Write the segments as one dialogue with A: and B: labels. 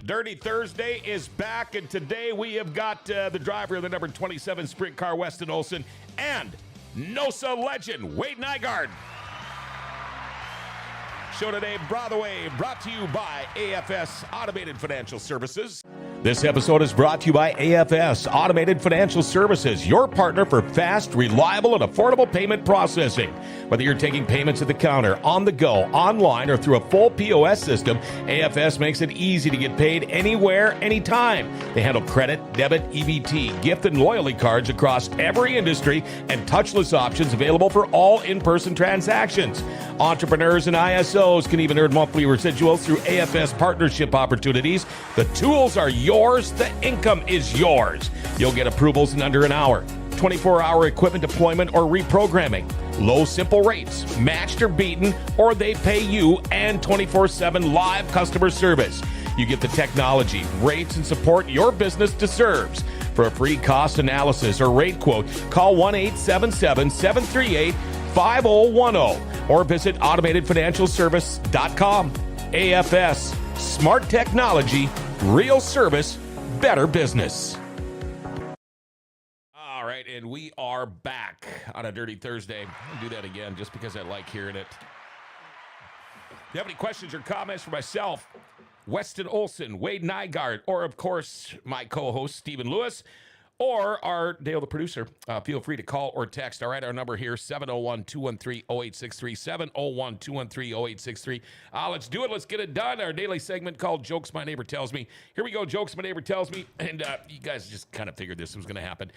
A: Dirty Thursday is back, and today we have got the driver of the number 27 sprint car, Weston Olson, and NOSA legend, Wade Nygaard. Show today, brought to you by AFS Automated Financial Services. This episode is brought to you by AFS Automated Financial Services, your partner for fast, reliable, and affordable payment processing. Whether you're taking payments at the counter, on the go, online, or through a full POS system, AFS makes it easy to get paid anywhere, anytime. They handle credit, debit, EBT, gift, and loyalty cards across every industry, and touchless options available for all in-person transactions. Entrepreneurs and ISOs can even earn monthly residuals through AFS partnership opportunities. The tools are yours. The income is yours. You'll get approvals in under an hour. 24-hour equipment deployment or reprogramming. Low, simple rates, matched or beaten, or they pay you, and 24/7 live customer service. You get the technology, rates, and support your business deserves. For a free cost analysis or rate quote, call 1-877-738-5010 or visit automatedfinancialservice.com. AFS, smart technology, real service, better business. All right, and we are back on a Dirty Thursday. I'll do that again just because I like hearing it. If you have any questions or comments for myself, Weston Olson, Wade Nygaard, or, of course, my co-host, Stephen Lewis, or our Dale, the producer, feel free to call or text. All right, our number here, 701-213-0863, 701-213-0863. Let's do it. Let's get it done. Our daily segment called Jokes My Neighbor Tells Me. Here we go, Jokes My Neighbor Tells Me. And you guys just kind of figured this was going to happen.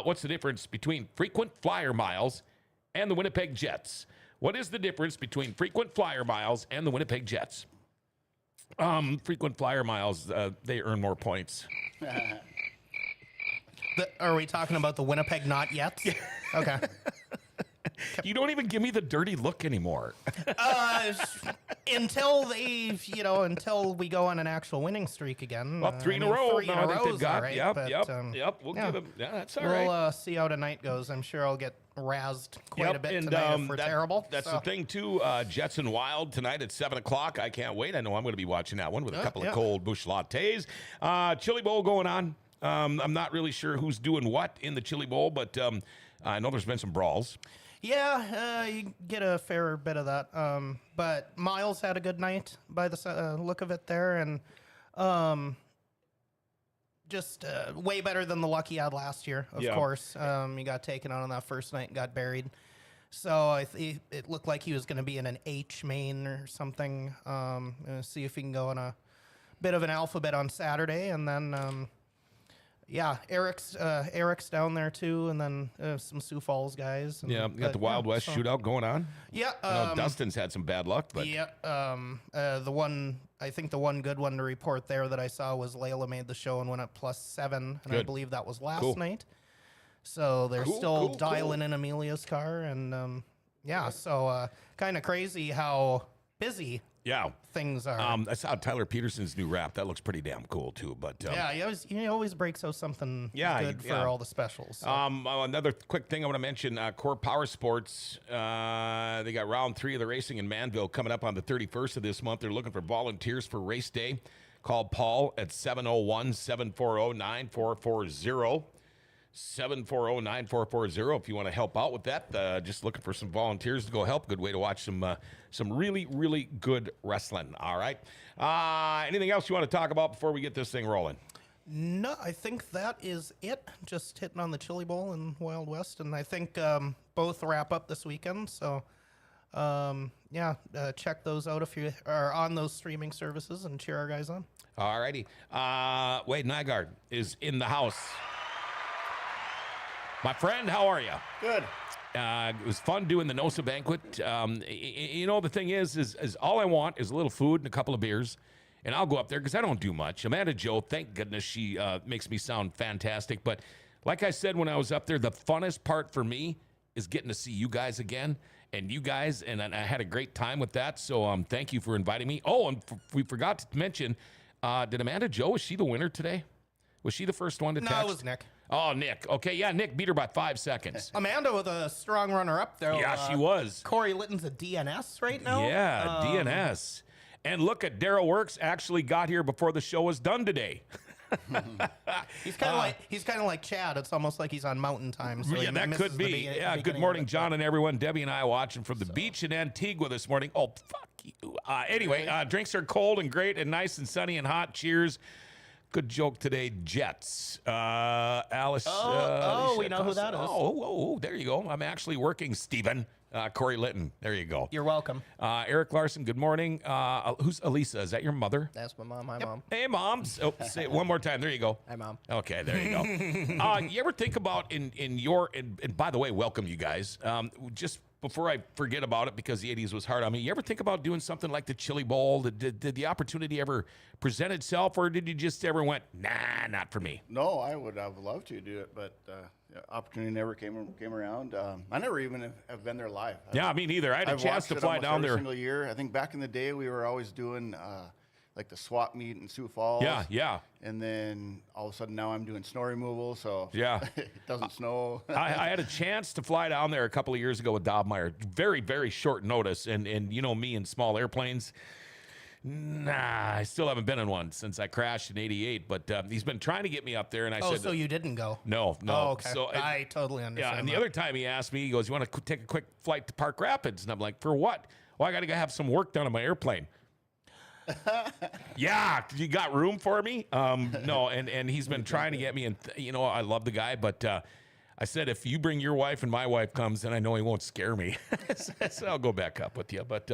A: What's the difference between frequent flyer miles and the Winnipeg Jets? What is the difference between frequent flyer miles and the Winnipeg Jets? Frequent flyer miles, they earn more points.
B: Are we talking about the Winnipeg not yet? Okay.
A: You don't even give me the dirty look anymore.
B: Until we go on an actual winning streak again.
A: Well, three in a row.
B: Three in a row is all right.
A: Yep. We'll
B: yeah.
A: give them. Yeah, that's all
B: we'll
A: right.
B: See how tonight goes. I'm sure I'll get razzed quite a bit tonight if we're terrible.
A: That's the thing, too. Jets and Wild tonight at 7 o'clock. I can't wait. I know I'm going to be watching that one with a couple of cold bush lattes. Chili Bowl going on. I'm not really sure who's doing what in the Chili Bowl, but I know there's been some brawls.
B: Yeah, you get a fair bit of that. But Miles had a good night by the look of it there, and just way better than the luck he had last year, of course. He got taken out on that first night and got buried. So it looked like he was going to be in an H main or something. See if he can go in a bit of an alphabet on Saturday, and then... Eric's down there too, and then some Sioux Falls guys. And,
A: you got the Wild West shootout going on.
B: Yeah,
A: I know Dustin's had some bad luck, but
B: the one good one to report there that I saw was Layla made the show and went up +7, and I believe that was last night. So they're still dialing in Amelia's car, and so kind of crazy how busy.
A: Yeah,
B: things are.
A: I saw Tyler Peterson's new rap. That looks pretty damn cool too. But
B: he always breaks out something good for all the specials. So.
A: Another quick thing I want to mention: Core Power Sports. They got round 3 of the racing in Manville coming up on the 31st of this month. They're looking for volunteers for race day. Call Paul at 701-740-9440. 740-9440 if you want to help out with that. Just looking for some volunteers to go help. Good way to watch some really, really good wrestling. All right. Anything else you want to talk about before we get this thing rolling?
B: No, I think that is it. Just hitting on the Chili Bowl and Wild West, and I think both wrap up this weekend. So, check those out if you are on those streaming services and cheer our guys on.
A: All righty. Wade Nygaard is in the house. My friend, how are you?
C: Good.
A: It was fun doing the NOSA banquet. The thing is all I want is a little food and a couple of beers, and I'll go up there because I don't do much. Amanda Jo, thank goodness she makes me sound fantastic. But like I said when I was up there, the funnest part for me is getting to see you guys again, and I had a great time with that. So thank you for inviting me. Oh, and we forgot to mention, did Amanda Jo, was she the winner today? Was she the first one to text?
B: No, it was Nick.
A: Oh, Nick. Okay, yeah, Nick beat her by 5 seconds.
B: Amanda with a strong runner-up there.
A: Yeah, she was.
B: Corey Litton's a DNS right now.
A: Yeah, DNS. And look at Daryl Works actually got here before the show was done today.
B: He's kind of like Chad. It's almost like he's on mountain time. So
A: yeah, that could be. Yeah, good morning, John and everyone. Debbie and I watching from the beach in Antigua this morning. Oh, fuck you. Anyway, drinks are cold and great and nice and sunny and hot. Cheers. Good joke today, Jets. Alice.
B: We know who that is.
A: Oh, there you go. I'm actually working, Stephen. Corey Litton. There you go.
B: You're welcome.
A: Eric Larson, good morning. Who's Elisa? Is that your mother?
C: That's my mom. Hi, Mom.
A: Hey, Mom. Oh, say it one more time. There you go.
C: Hi, Mom.
A: Okay, there you go. You ever think about in your, and by the way, welcome you guys. Just before I forget about it, because the 80s was hard on me, you ever think about doing something like the Chili Bowl? Did the opportunity ever present itself, or did you just ever went, nah, not for me?
D: No, I would have loved to do it, but opportunity never came around. I never even have been there live.
A: Yeah, me neither. I had a chance to fly down there.
D: Every single year. I think back in the day we were always doing like the swap meet in Sioux Falls.
A: Yeah.
D: And then all of a sudden now I'm doing snow removal, so
A: yeah,
D: it doesn't snow.
A: I had a chance to fly down there a couple of years ago with Dobmeyer. Very, very short notice, and you know me and small airplanes. Nah, I still haven't been in one since I crashed in '88. But he's been trying to get me up there, and I said,
B: so you didn't go?
A: No.
B: Oh, okay.
A: So
B: I totally understand.
A: Yeah, and the other time he asked me, he goes, "You want to take a quick flight to Park Rapids?" And I'm like, "For what?" Well, I got to go have some work done on my airplane. Yeah, you got room for me? No, and he's been trying to get me, and I love the guy, but I said, if you bring your wife and my wife comes, then I know he won't scare me. So I'll go back up with you. But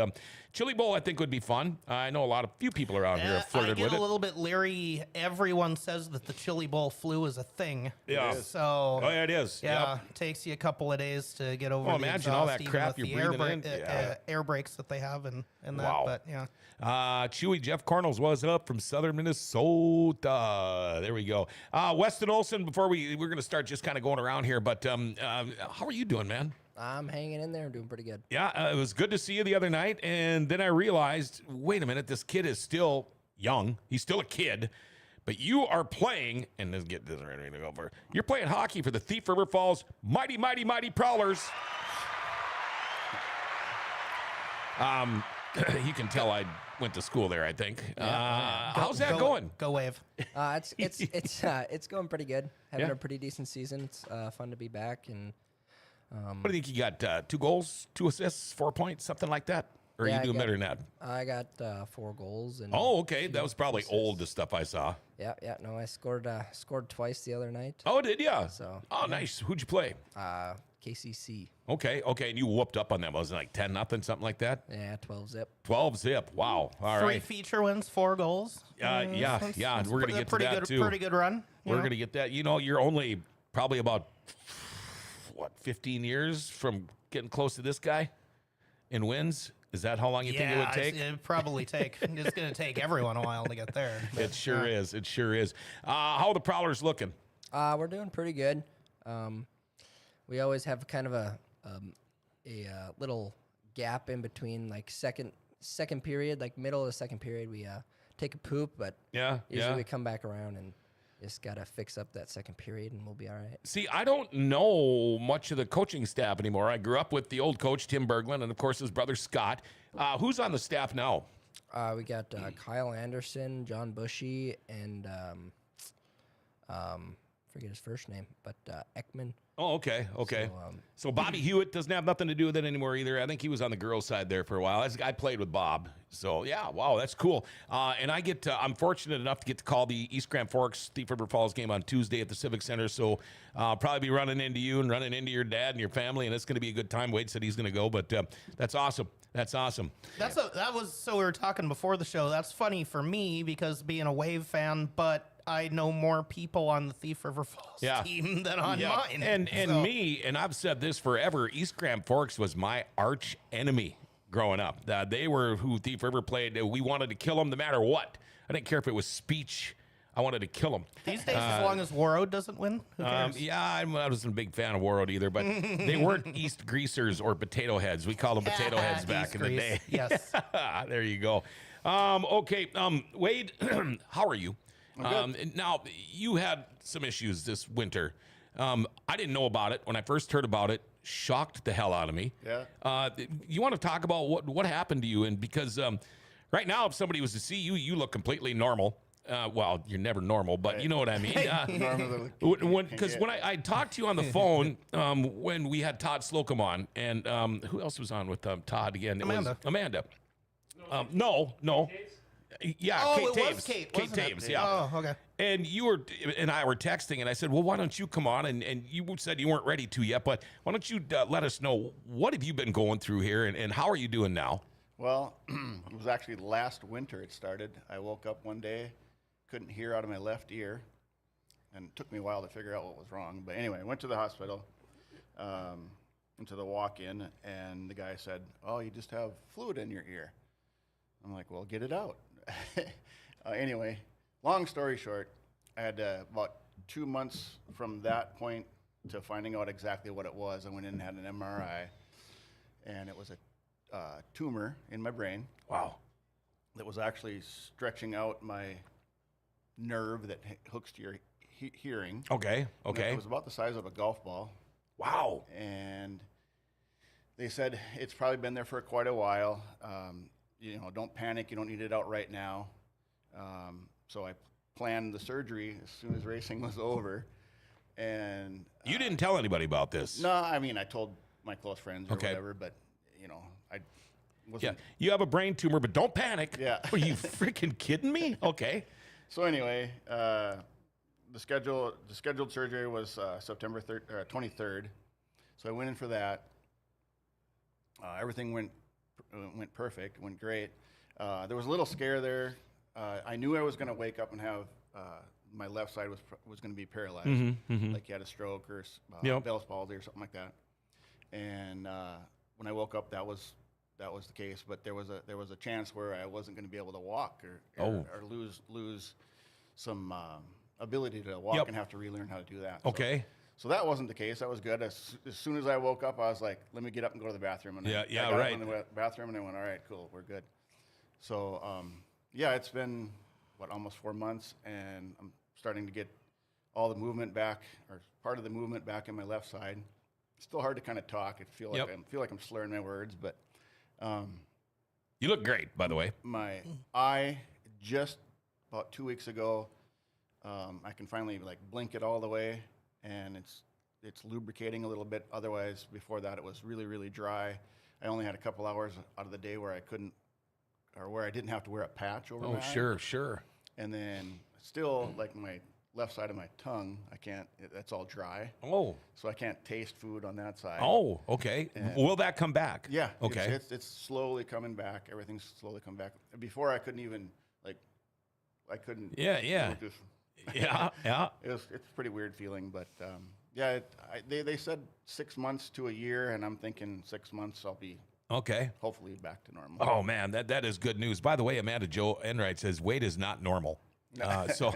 A: Chili Bowl, I think, would be fun. I know few people around here have flirted with it.
B: I get a little bit leery. Everyone says that the Chili Bowl flu is a thing.
A: Yeah.
B: So.
A: Oh, yeah, it is.
B: Yeah,
A: Yep.
B: It takes you a couple of days to get over.
A: Imagine all that crap you're breathing in.
B: Air brakes that they have and that.
A: Wow.
B: But yeah.
A: Chewy Jeff Cornels was up from southern Minnesota. There we go. Weston Olson, before we're going to start just kind of going around here, but how are you doing, man?
C: I'm hanging in there. I'm doing pretty good.
A: Yeah, it was good to see you the other night, and then I realized, wait a minute, this kid is still young. He's still a kid, but you are playing, and let's get this ready to go for. You're playing hockey for the Thief River Falls Mighty, Mighty, Mighty Prowlers. You can tell I went to school there, I think. How's that going?
B: Go Wave.
C: It's going pretty good. Having
A: Yeah.
C: a pretty decent season. It's fun to be back. And
A: What do you think you got? 2 goals, 2 assists, 4 points, something like that? Or
C: Yeah,
A: you do better than that?
C: I got 4 goals. And
A: Oh, okay. That
C: 2
A: was probably
C: assists.
A: old, the stuff I saw.
C: Yeah. No, I scored twice the other night.
A: Oh, did ya?
C: So,
A: Oh, nice. Who'd you play?
C: KCC.
A: Okay. And you whooped up on them. Was it like 10-0, something like that?
C: Yeah, 12 zip.
A: 12 zip. Wow. All
B: 3
A: right.
B: feature wins, 4 goals.
A: Yeah.
B: That's
A: We're going to get to that, too.
B: Pretty good run.
A: We're going to get that. You're only probably about, 15 years from getting close to this guy in wins? Is that how long you think it would take?
B: It'd probably take. It's going to take everyone a while to get there.
A: It sure is. It sure is. How are the Prowlers looking?
C: We're doing pretty good. We always have kind of a little gap in between, like second period, like middle of the second period. We take a poop, but usually we come back around and just gotta fix up that second period, and we'll be all right.
A: See, I don't know much of the coaching staff anymore. I grew up with the old coach, Tim Berglund, and, of course, his brother, Scott. Who's on the staff now?
C: We got Kyle Anderson, John Bushy, and forget his first name, but Ekman.
A: Oh, okay.
C: So,
A: So Bobby Hewitt doesn't have nothing to do with it anymore either. I think he was on the girls' side there for a while. I played with Bob. So, yeah, wow, that's cool. And I'm fortunate enough to get to call the East Grand Forks Thief River Falls game on Tuesday at the Civic Center. So I'll probably be running into you and running into your dad and your family, and it's going to be a good time. Wade said he's going to go, but that's awesome. That's awesome.
B: So we were talking before the show. That's funny for me because being a Wave fan, but I know more people on the Thief River Falls team than on mine.
A: And I've said this forever, East Grand Forks was my arch enemy growing up. They were who Thief River played. We wanted to kill them no matter what. I didn't care if it was speech. I wanted to kill them.
B: These days, as long as Warroad doesn't win, who cares?
A: I wasn't a big fan of Warroad either, but they weren't East Greasers or Potato Heads. We called them Potato Heads back in the day.
B: Yes.
A: There you go. Okay, Wade, how are you? Now, you had some issues this winter. I didn't know about it. When I first heard about it, shocked the hell out of me.
D: Yeah.
A: You want to talk about what happened to you? And because Right now, if somebody was to see you, you look completely normal. Well, you're never normal, but you know what I mean. Because when I talked to you on the phone when we had Todd Slocum on, and who else was on with Todd again? It was Amanda. No. Yeah,
B: Oh,
A: Kate
B: it
A: Taves.
B: was Kate,
A: Kate
B: wasn't it?
A: Taves, yeah.
B: Oh, okay.
A: And you and I were texting, and I said, well, why don't you come on? And you said you weren't ready to yet, but why don't you let us know, what have you been going through here, and how are you doing now?
D: Well, it was actually last winter it started. I woke up one day, couldn't hear out of my left ear, and it took me a while to figure out what was wrong. But anyway, I went to the hospital, went to the walk-in, and the guy said, oh, you just have fluid in your ear. I'm like, well, get it out. Anyway, long story short, I had about 2 months from that point to finding out exactly what it was. I went in and had an MRI, and it was a tumor in my brain.
A: Wow.
D: That was actually stretching out my nerve that hooks to your hearing.
A: Okay.
D: It was about the size of a golf ball.
A: Wow.
D: And they said it's probably been there for quite a while. Don't panic. You don't need it out right now. So I planned the surgery as soon as racing was over. And
A: you didn't tell anybody about this?
D: No, I mean, I told my close friends or whatever, but I wasn't.
A: Yeah, you have a brain tumor, but don't panic.
D: Yeah.
A: Are you freaking kidding me? Okay.
D: So anyway, the scheduled surgery was September 23rd. So I went in for that. Everything went perfect, went great. There was a little scare there. I knew I was going to wake up and have my left side was going to be paralyzed, like you had a stroke or Bell's palsy or something like that. And when I woke up, that was the case. But there was a chance where I wasn't going to be able to walk or lose some ability to walk and have to relearn how to do that.
A: Okay.
D: So that wasn't the case. That was good. As soon as I woke up, I was like, let me get up and go to the bathroom. And I got up in the bathroom, and I went, all right, cool, we're good. So, it's been, almost 4 months, and I'm starting to get all the movement back, or part of the movement back in my left side. It's still hard to kind of talk. I feel like I'm slurring my words, but
A: you look great, by the way.
D: My eye, just about 2 weeks ago, I can finally blink it all the way, and it's lubricating a little bit. Otherwise, before that, it was really, really dry. I only had a couple hours out of the day where I couldn't, or where I didn't have to wear a patch over my eye.
A: Sure.
D: And then still, my left side of my tongue, I can't, that's all dry.
A: Oh.
D: So I can't taste food on that side.
A: Oh, okay. And will that come back?
D: Yeah.
A: Okay.
D: It's slowly coming back. Everything's slowly coming back. Before I couldn't even, I couldn't.
A: Yeah. Yeah.
D: It's a pretty weird feeling, but they said 6 months to a year, and I'm thinking 6 months I'll be hopefully back to normal.
A: Oh man, that is good news. By the way, Amanda Jo Enright says weight is not normal. So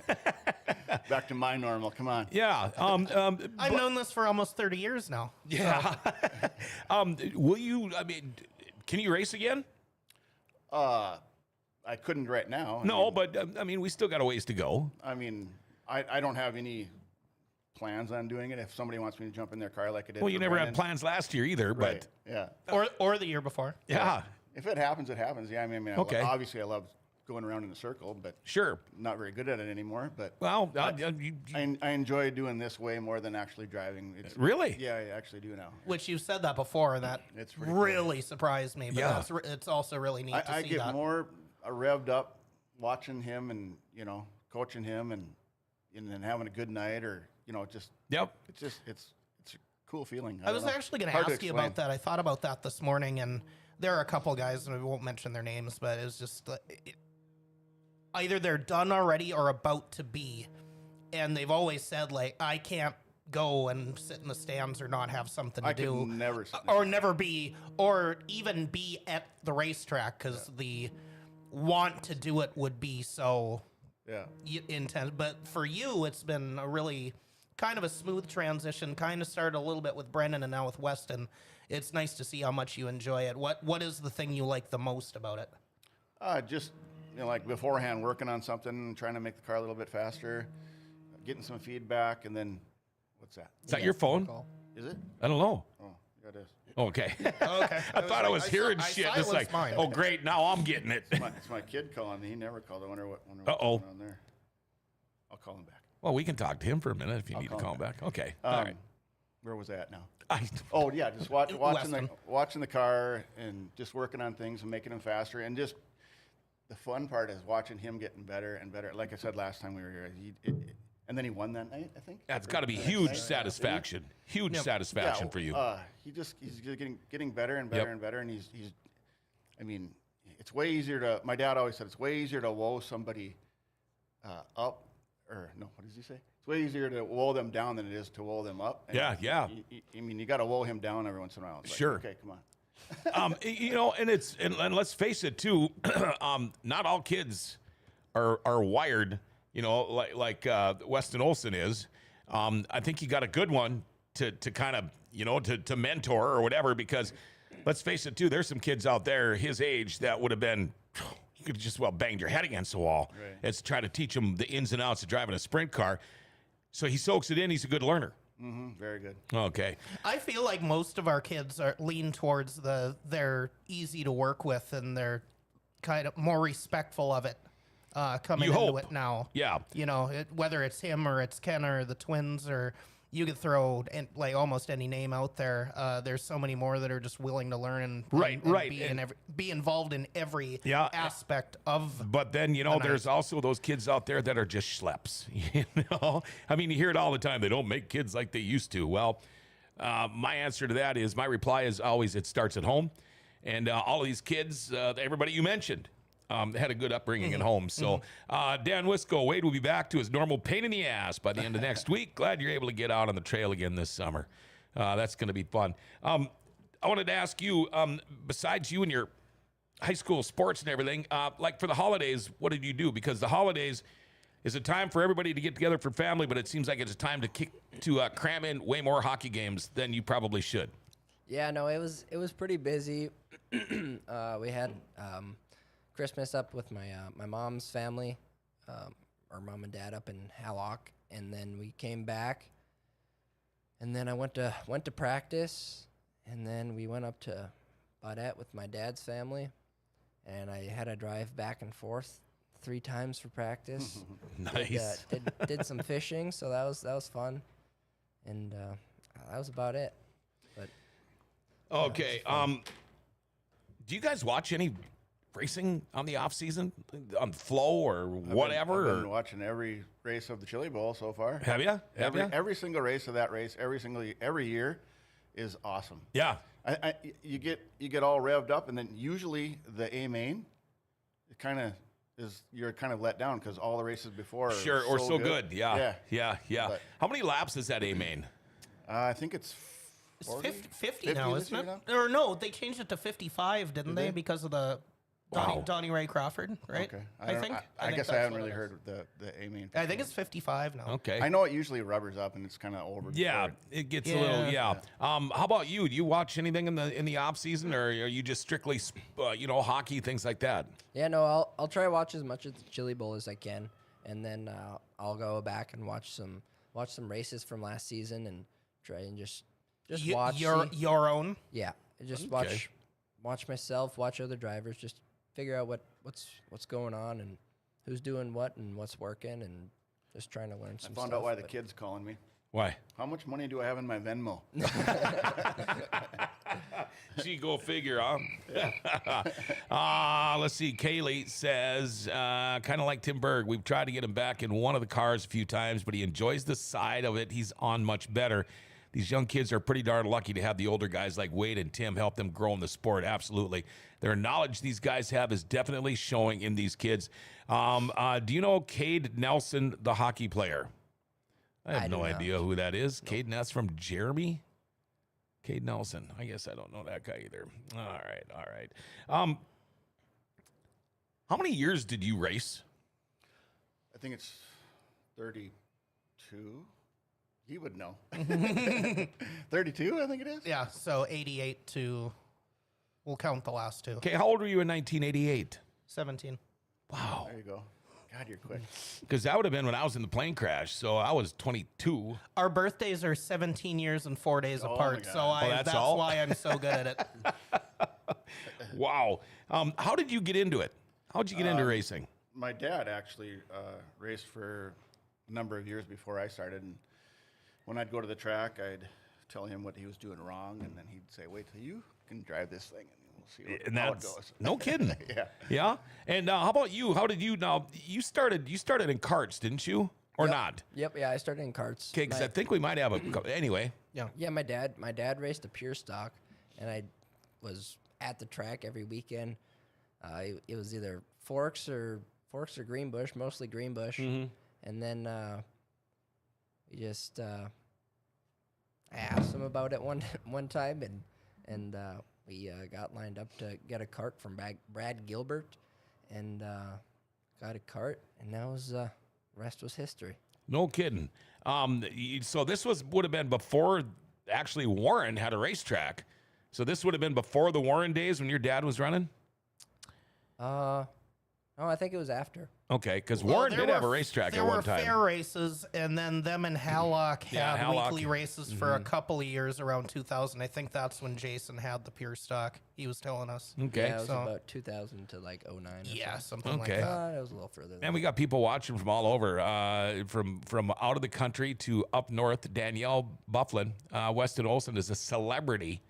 D: back to my normal. Come on.
A: Yeah.
B: I've known this for almost 30 years now.
A: Yeah. Will you? I mean, can you race again?
D: I couldn't right now.
A: But we still got a ways to go.
D: I mean, I don't have any plans on doing it. If somebody wants me to jump in their car like I did.
A: Well, you never had plans last year either,
D: right.
A: but
B: yeah, or the year before.
A: Yeah.
D: If it happens, it happens. Yeah, I mean,
A: okay.
D: Obviously, I love going around in a circle, but
A: sure,
D: not very good at it anymore. But
A: I
D: enjoy doing this way more than actually driving.
A: Really?
D: Yeah, I actually do now.
B: Which you've said that before, and that really surprised me. But it's also really neat to see that.
D: I get more revved up watching him and coaching him and then having a good night or just it's a cool feeling.
B: I was actually going to ask you about that. I thought about that this morning, and there are a couple guys, and we won't mention their names, but it was just either they're done already or about to be, and they've always said I can't go and sit in the stands or not have something to do.
D: Could never
B: or never be, or even be at the racetrack because the want to do it would be so intense. But for you, it's been a really kind of a smooth transition. Kind of started a little bit with Brendan and now with Weston. It's nice to see how much you enjoy it. What is the thing you like the most about it?
D: Just beforehand, working on something, trying to make the car a little bit faster, getting some feedback, and then what's that?
A: Is that your phone?
D: Is it?
A: I don't know.
D: Oh, That is.
A: Okay.
B: Okay.
A: I thought I was hearing
B: I
A: shit. It's
B: silenced
A: like,
B: mine.
A: oh, great. Now I'm getting it.
D: It's my kid calling me. He never called. I wonder what's
A: Uh-oh.
D: going on there. I'll call him back.
A: Well, we can talk to him for a minute if you
D: I'll
A: need to
D: call
A: call
D: him
A: him back. Okay. All right.
D: Where was I at now?
A: I,
D: Oh yeah, just watching
B: Weston.
D: the car and just working on things and making them faster. And just the fun part is watching him getting better and better. Like I said last time we were here, and then he won that night, I think.
A: that's got to be
D: The next
A: huge
D: night.
A: satisfaction. Huge satisfaction for you.
D: He's getting better and better and better. And he's. I mean, it's way easier to. My dad always said it's way easier to woe somebody up, or no, what does he say? It's way easier to woe them down than it is to woe them up. And
A: Yeah.
D: I mean, you got to woe him down every once in a while. It's like,
A: Sure.
D: okay, come on.
A: And let's face it too. Not all kids are wired, like Weston Olson is. I think you got a good one to kind of, to mentor or whatever, because let's face it too, there's some kids out there his age that would have been, you could have just banged your head against the wall.
D: Right.
A: It's try to teach them the ins and outs of driving a sprint car. So he soaks it in. He's a good learner.
D: Very good.
A: Okay.
B: I feel like most of our kids lean towards they're easy to work with and they're kind of more respectful of it coming
A: You
B: into
A: hope.
B: it now.
A: Yeah.
B: Whether it's him or it's Ken or the twins, or you could throw like almost any name out there. There's so many more that are just willing to learn and
A: Right.
B: be involved in every
A: Yeah.
B: aspect of.
A: But then, there's also those kids out there that are just schleps. I mean, you hear it all the time. They don't make kids like they used to. Well, my answer to that is, my reply is always, it starts at home. And all of these kids, everybody you mentioned, had a good upbringing at home. So Dan Wisco, Wade will be back to his normal pain in the ass by the end of next week. Glad you're able to get out on the trail again this summer. That's going to be fun. I wanted to ask you, besides you and your high school sports and everything, like for the holidays, what did you do? Because the holidays is a time for everybody to get together for family, but it seems like it's a time to cram in way more hockey games than you probably should.
C: Yeah, no, it was pretty busy. We had Christmas up with my mom's family, our mom and dad up in Hallock, and then we came back, and then I went to practice, and then we went up to Baudette with my dad's family, and I had to drive back and forth 3 times for practice.
A: Nice.
C: Did some fishing, so that was fun, and that was about it. But
A: Okay. Do you guys watch any racing on the off season, on Flow or whatever?
D: I've been watching every race of the Chili Bowl so far.
A: Have you?
D: Every single race of that race, every year, is awesome.
A: Yeah.
D: You get all revved up, and then usually the A main, it kind of is, you're kind of let down because all the races before
A: Sure, or so good. Yeah.
D: But-
A: How many laps is that A main?
D: I think it's
B: It's
D: 40?
B: 50 now,
D: this
B: isn't
D: year
B: it?
D: now?
B: Or no, they changed it to 55, didn't they?
D: they?
B: Because of the
A: Wow.
B: Donnie Ray Crawford, right?
D: Okay.
B: I think.
D: I
B: think
D: guess I
B: that's
D: haven't
B: what
D: really
B: it is.
D: heard the A main.
B: I think it's 55 now.
A: Okay.
D: I know it usually rubbers up and it's kind of over.
A: Yeah,
D: before
A: it gets a
B: Yeah.
A: little. Yeah. How about you? Do you watch anything in the off season, or are you just strictly, hockey, things like that?
C: yeah, no, I'll try to watch as much of the Chili Bowl as I can, and then I'll go back and watch some races from last season and try and just watch
B: Your own.
C: Yeah, just
A: Okay.
C: watch myself, watch other drivers, just figure out what's going on and who's doing what and what's working, and just trying to learn some
D: I found
C: stuff.
D: out why the
C: but-
D: kid's calling me.
A: Why?
D: How much money do I have in my Venmo?
A: Gee, go figure, huh? Let's see. Kaylee says, kind of like Tim Berg, we've tried to get him back in one of the cars a few times, but he enjoys the side of it he's on much better. These young kids are pretty darn lucky to have the older guys like Wade and Tim help them grow in the sport. Absolutely. Their knowledge these guys have is definitely showing in these kids. Do you know Cade Nelson, the hockey player? I have
C: I do
A: no
C: not.
A: idea who that is. Cade Nelson from Jeremy? Cade Nelson. I guess I don't know that guy either. All right. How many years did you race?
D: I think it's 32. He would know. 32, I think it is.
B: Yeah, so 88 to, we'll count the last 2.
A: Okay, how old were you in 1988?
B: 17.
A: Wow.
D: There you go. God, you're quick.
A: Because that would have been when I was in the plane crash. So I was 22.
B: Our birthdays are 17 years and 4 days
D: Oh,
B: apart.
D: my
B: So
D: God.
B: that's
A: all?
B: why I'm so good at it.
A: Wow. How did you get into it? How did you get into racing?
D: My dad actually raced for a number of years before I started. And when I'd go to the track, I'd tell him what he was doing wrong. And then he'd say, wait till you can drive this thing. And we'll see how it goes.
A: No kidding.
D: Yeah.
A: Yeah. And how about you? How did you now? You started in karts, didn't you? Or
C: Yep.
A: not?
C: Yep, yeah, I started in karts.
A: Okay, because I think we might have anyway.
C: Yeah, my dad raced a pure stock, and I was at the track every weekend. It was either Forks or Greenbush, mostly Greenbush, and then we just I asked him about it one time, and we got lined up to get a cart from Brad Gilbert, and got a cart, and that was rest was history.
A: No kidding. So this would have been before actually Warren had a racetrack. So this would have been before the Warren days when your dad was running?
C: No, I think it was after.
A: Okay, because
B: Well,
A: Warren
B: there
A: did have a
B: were-
A: racetrack
B: There
A: at
B: were
A: one time.
B: fair races, and then them and Hallock
A: Yeah,
B: had
A: Hallock.
B: weekly races for a couple of years around 2000. I think that's when Jason had the pure stock. He was telling us.
A: Okay.
C: Yeah, it was
B: So-
C: about 2000 to like 09.
B: Yeah, something
A: Okay.
B: like that.
C: It was a little further. Than
A: And we got people watching from all over, from out of the country to up north. Danielle Bufflin, Weston Olson is a celebrity.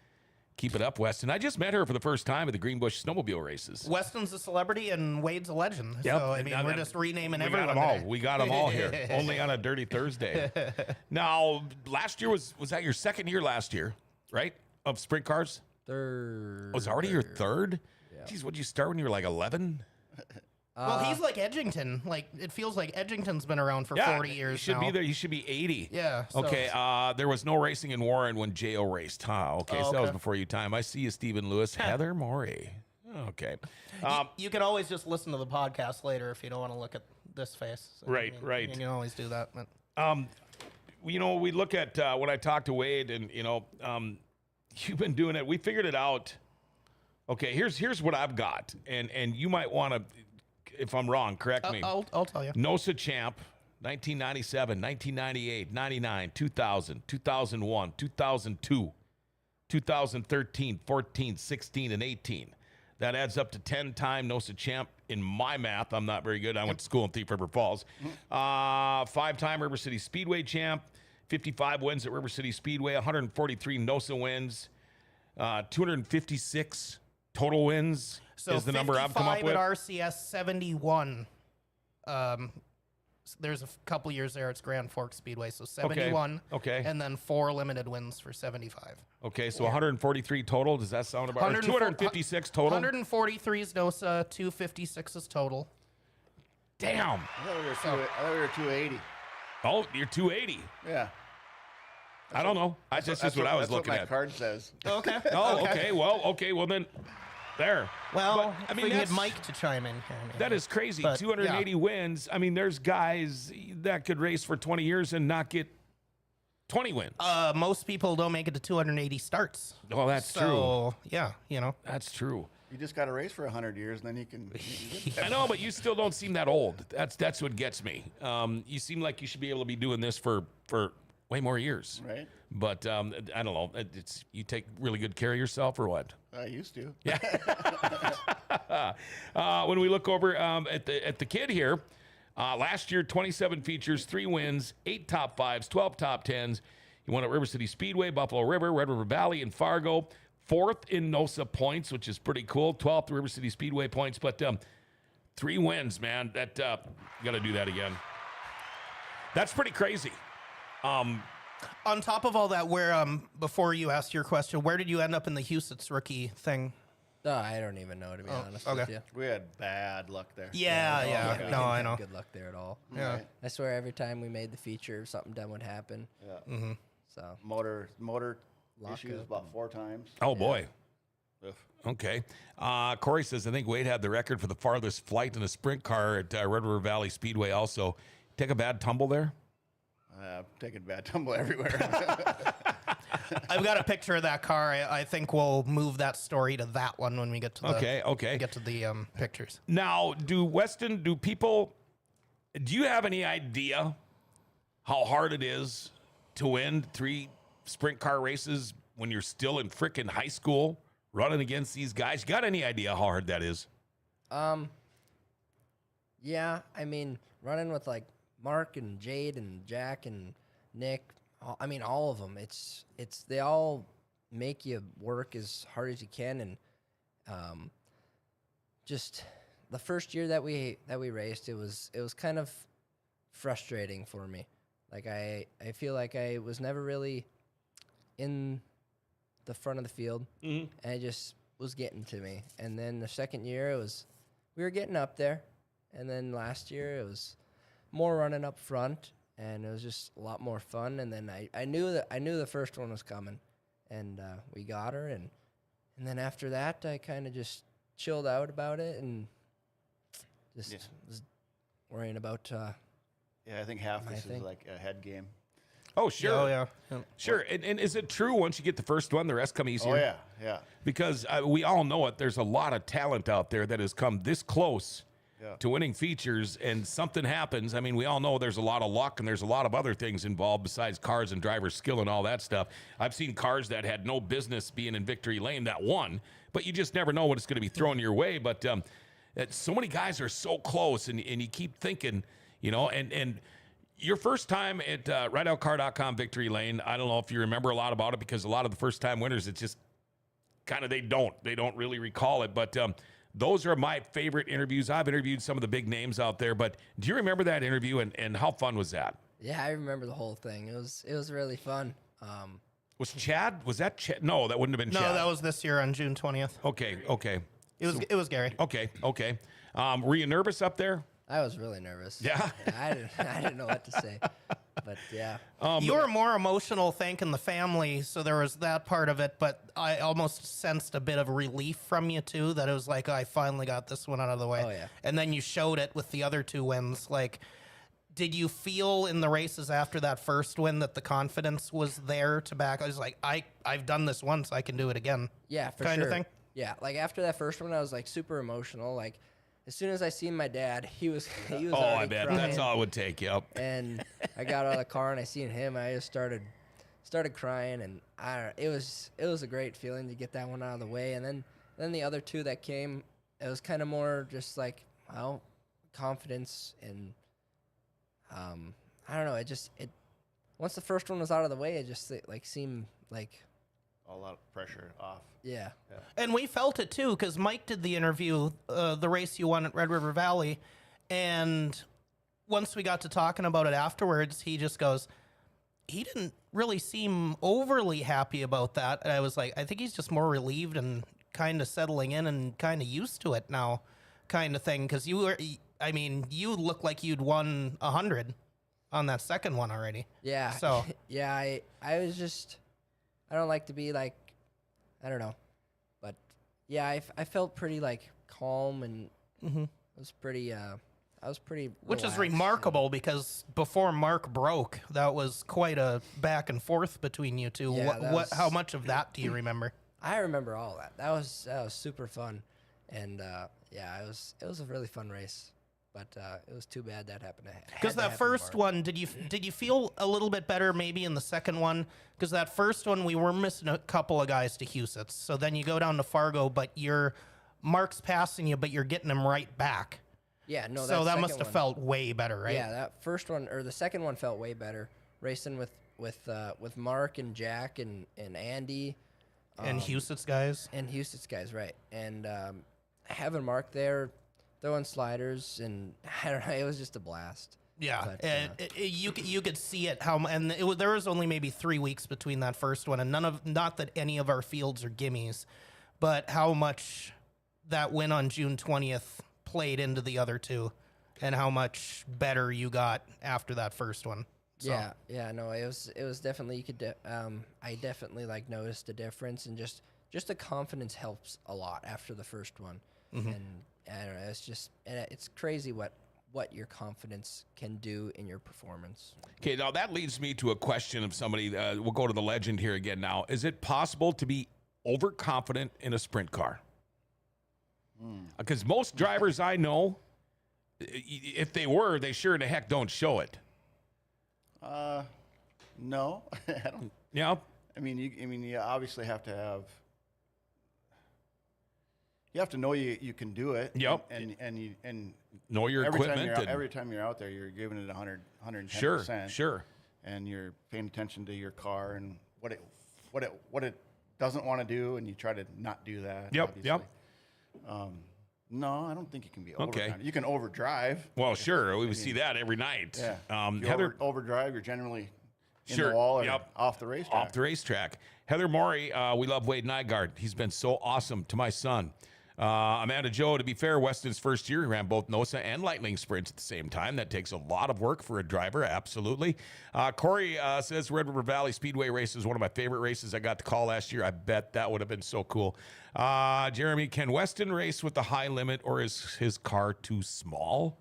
A: Keep it up, Weston. I just met her for the first time at the Greenbush snowmobile races.
B: Weston's a celebrity and Wade's a legend.
A: Yep.
B: So, I mean, we're just renaming
A: We
B: everyone.
A: got them all.
B: today.
A: We got them all here. Only on a Dirty Thursday. Now, last year was that your second year last year, right? Of sprint cars?
C: third.
A: Was it already your third? Geez, what did you start when you were like 11?
B: Well, he's like Edgington. Like, it feels like Edgington's been around for 40 years
A: You should
B: now.
A: be there. You should be 80.
B: Yeah, so-
A: Okay. There was no racing in Warren when J.O. raced. Huh? Okay. So that was
B: okay.
A: before your time. I see you, Stephen Lewis. Heather Morey. Okay.
B: You can always just listen to the podcast later if you don't want to look at this face. So,
A: Right, right.
B: You can always do that. But.
A: We look at when I talked to Wade, and you've been doing it. We figured it out. Okay. Here's what I've got, and you might want to, if I'm wrong, correct me.
B: I'll tell you.
A: NOSA champ, 1997, 1998, 99, 2000, 2001, 2002, 2013, 14, 16, and 18. That adds up to 10-time NOSA champ in my math. I'm not very good. I went to school in Thief River Falls. 5-time River City Speedway champ, 55 wins at River City Speedway, 143 NOSA wins, 256 total wins
B: So
A: is the number I've come up
B: 55
A: with.
B: at RCS 71. There's a couple years there. It's Grand Forks Speedway, so 71.
A: Okay.
B: And then 4 limited wins for 75.
A: Okay, so 143 total. Does that sound about right? 256 total?
B: 143 is NOSA, 256 is total.
A: Damn.
D: I thought we were 280.
A: Oh, you're 280.
D: Yeah.
A: I don't know. That's what I was looking
D: That's what my
A: at.
D: card says.
B: Okay.
A: Oh, okay. Well, then, there.
B: Well,
A: But, I mean,
B: we can get
A: that's-
B: Mike to chime in here. maybe.
A: That is crazy.
B: But,
A: 280
B: yeah.
A: wins. I mean, there's guys that could race for 20 years and not get 20 wins.
B: Most people don't make it to 280 starts.
A: Well, that's true.
B: So, yeah,
A: That's true.
D: You just got to race for 100 years, and then you can.
A: I know, but you still don't seem that old. That's what gets me. You seem like you should be able to be doing this for way more years.
D: Right?
A: But I don't know. It's you take really good care of yourself, or what?
D: I used to.
A: When we look over at the kid here, last year 27 features, 3 wins, 8 top 5s, 12 top 10s. He won at River City Speedway, Buffalo River, Red River Valley, and Fargo. 4th in NOSA points, which is pretty cool. 12th River City Speedway points, but 3 wins, man. That you got to do that again. That's pretty crazy.
B: On top of all that, where before you asked your question, where did you end up in the Huset's rookie thing?
C: No, I don't even know, to be honest with
B: okay.
C: you.
D: We had bad luck there.
B: Yeah.
C: We
B: No,
C: didn't
B: I
C: have
B: know.
C: good luck there at all.
B: Yeah.
D: Right.
C: I swear every time we made the feature, something dumb would happen.
D: Yeah.
C: So
D: Motor
C: Lock
D: issues
C: up.
D: about 4 times.
A: Oh boy.
D: Ugh.
A: Okay. Corey says, I think Wade had the record for the farthest flight in a sprint car at Red River Valley Speedway also. Take a bad tumble there?
D: Taking bad tumble everywhere.
B: I've got a picture of that car. I think we'll move that story to that one when we get to the
A: Okay.
B: get to the pictures.
A: Now, do people Do you have any idea how hard it is to win 3 sprint car races when you're still in frickin' high school running against these guys? You got any idea how hard that is?
C: Yeah, I mean, running with like Mark and Jade and Jack and Nick, all of them. It's they all make you work as hard as you can, and just the first year that we raced, it was kind of frustrating for me. Like I feel like I was never really in the front of the field, and it just was getting to me. And then the second year, we were getting up there, and then last year it was more running up front, and it was just a lot more fun. And then I knew the first one was coming, and we got her, and then after that I kind of just chilled out about it and just was worrying about.
D: I think half this is like a head game.
A: Oh, sure.
B: Oh, yeah.
A: Sure. And is it true once you get the first one, the rest come easier?
D: Oh, yeah.
A: Because we all know it. There's a lot of talent out there that has come this close to winning features, and something happens. I mean, we all know there's a lot of luck, and there's a lot of other things involved besides cars and driver skill and all that stuff. I've seen cars that had no business being in victory lane that won, but you just never know what it's going to be thrown your way. But so many guys are so close, and you keep thinking, and your first time at rideoutcar.com victory lane, I don't know if you remember a lot about it, because a lot of the first time winners, it's just kind of, they don't really recall it. But those are my favorite interviews. I've interviewed some of the big names out there, but do you remember that interview, and how fun was that?
C: Yeah, I remember the whole thing. It was really fun.
A: Was that Chad? No, that wouldn't have been Chad.
B: No, that was this year on June 20th.
A: Okay.
B: It was Gary.
A: Okay. Were you nervous up there?
C: I was really nervous.
A: Yeah.
C: I didn't know what to say, but yeah.
B: You were more emotional thanking the family, so there was that part of it, but I almost sensed a bit of relief from you, too, that it was like, I finally got this one out of the way.
C: Oh, yeah.
B: And then you showed it with the other 2 wins. Like, did you feel in the races after that first win that the confidence was there to back? I was like, I've done this once, I can do it again.
C: Yeah, for
B: kind
C: sure.
B: of thing?
C: Yeah, like after that first one, I was like super emotional. Like, as soon as I seen my dad, he was
A: Oh,
C: already
A: I bet.
C: crying.
A: That's all it would take, yep.
C: And I got out of the car and I seen him. I just started crying, and it was a great feeling to get that one out of the way. And then the other 2 that came, it was kind of more just like, well, confidence, and I don't know. It once the first one was out of the way, it just seemed like
D: A lot of pressure off.
C: yeah.
B: And we felt it too, because Mike did the interview, the race you won at Red River Valley, and once we got to talking about it afterwards, he just goes, he didn't really seem overly happy about that. And I was like, I think he's just more relieved and kind of settling in and kind of used to it now, kind of thing. Because you looked like you'd won 100 on that second one already.
C: Yeah.
B: So
C: yeah, I was just, I don't like to be like, I don't know, but yeah, I felt pretty like calm, and it was pretty. I was pretty.
B: Which is
C: relaxed,
B: remarkable, because before Mark broke, that was quite a back and forth between you 2.
C: Yeah,
B: How much of that do you remember?
C: I remember all that. That was super fun, and yeah, it was a really fun race. But it was too bad that happened.
B: Because that first one, did you feel a little bit better maybe in the second one? Because that first one, we were missing a couple of guys to Huset's. So then you go down to Fargo, but Mark's passing you, but you're getting him right back.
C: Yeah, no.
B: So that must have felt way better, right?
C: Yeah, that first one, or the second one, felt way better. Racing with Mark and Jack and Andy,
B: And Huset's guys.
C: and Houston's guys, right? And having Mark there, throwing sliders, and I don't know, it was just a blast.
B: Yeah,
C: But,
B: you could see it there was only maybe 3 weeks between that first one, and not that any of our fields are gimmies, but how much that win on June 20th played into the other 2, and how much better you got after that first one. So.
C: Yeah, no, it was definitely, you could I definitely like noticed a difference, and just the confidence helps a lot after the first one, and I don't know, it's crazy what your confidence can do in your performance.
A: Okay, now that leads me to a question of somebody. We'll go to the legend here again now. Is it possible to be overconfident in a sprint car? Because most drivers I know If they were, they sure in the heck don't show it.
D: No, I don't.
A: Yeah.
D: I mean, you obviously have to have. You have to know you can do it.
A: Yep.
D: And
A: know your equipment.
D: Every time you're out there, you're giving it 110%.
A: Sure.
D: And you're paying attention to your car and what it doesn't want to do, and you try to not do that.
A: Yep.
D: Obviously.
A: Yep.
D: No, I don't think you can be over.
A: Okay.
D: You can overdrive.
A: Well, sure. We see that every night.
D: Yeah.
A: Heather,
D: overdrive, you're generally in
A: sure.
D: the wall or off the racetrack.
A: Off the racetrack. Heather Morey, we love Wade Nygaard. He's been so awesome to my son. Amanda Joe, to be fair, Weston's first year, he ran both NOSA and Lightning sprints at the same time. That takes a lot of work for a driver, absolutely. Corey says Red River Valley Speedway race is one of my favorite races I got to call last year. I bet that would have been so cool. Jeremy, can Weston race with the high limit, or is his car too small?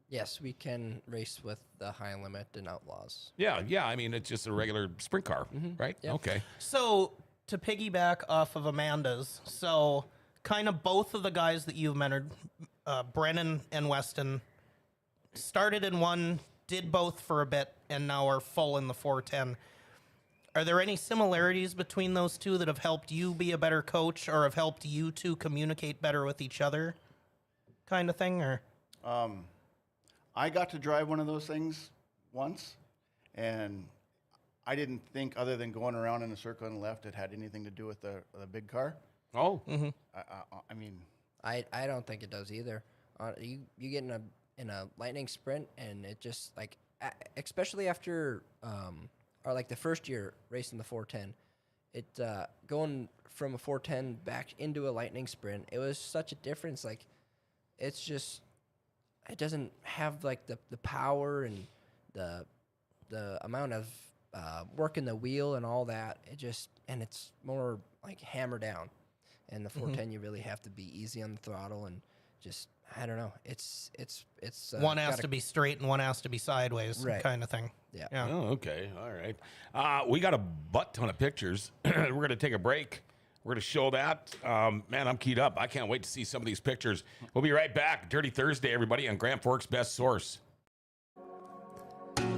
C: Yes, we can race with the high limit and Outlaws.
A: Yeah. I mean, it's just a regular sprint car, right?
C: Yep.
A: Okay.
B: So to piggyback off of Amanda's, so kind of both of the guys that you've mentored, Brennan and Weston, started in one, did both for a bit, and now are full in the 410. Are there any similarities between those two that have helped you be a better coach, or have helped you two communicate better with each other, kind of thing? Or
D: I got to drive one of those things once, and I didn't think, other than going around in a circle on the left, it had anything to do with the big car.
A: Oh.
D: I mean,
C: I don't think it does either. You get in a lightning sprint, and it just like, especially after or like the first year racing the 410, it going from a 410 back into a lightning sprint, it was such a difference. Like, it's just, it doesn't have like the power and the amount of work in the wheel and all that. And it's more like hammer down. And the 410, you really have to be easy on the throttle and just, I don't know. It's
B: one has to be straight and one has to be sideways,
C: right,
B: kind of thing.
C: Yeah.
A: Oh, okay. All right. We got a butt ton of pictures. We're going to take a break. We're going to show that. Man, I'm keyed up. I can't wait to see some of these pictures. We'll be right back. Dirty Thursday, everybody, on Grand Forks' Best Source.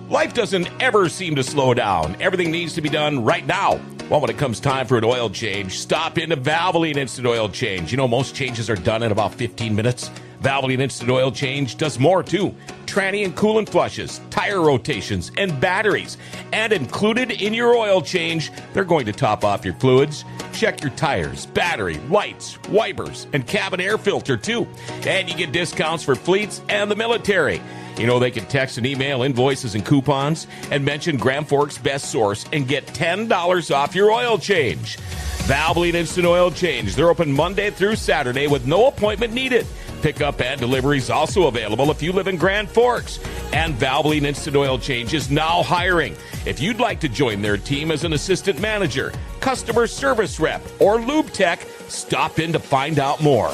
A: Life doesn't ever seem to slow down. Everything needs to be done right now. Well, when it comes time for an oil change, stop into Valvoline Instant Oil Change. You know, most changes are done in about 15 minutes. Valvoline Instant Oil Change does more, too. Tranny and coolant flushes, tire rotations, and batteries. And included in your oil change, they're going to top off your fluids. Check your tires, battery, lights, wipers, and cabin air filter, too. And you get discounts for fleets and the military. You know, they can text and email invoices and coupons and mention Grand Forks' Best Source and get $10 off your oil change. Valvoline Instant Oil Change. They're open Monday through Saturday with no appointment needed. Pickup and delivery is also available if you live in Grand Forks. And Valvoline Instant Oil Change is now hiring. If you'd like to join their team as an assistant manager, customer service rep, or lube tech, stop in to find out more.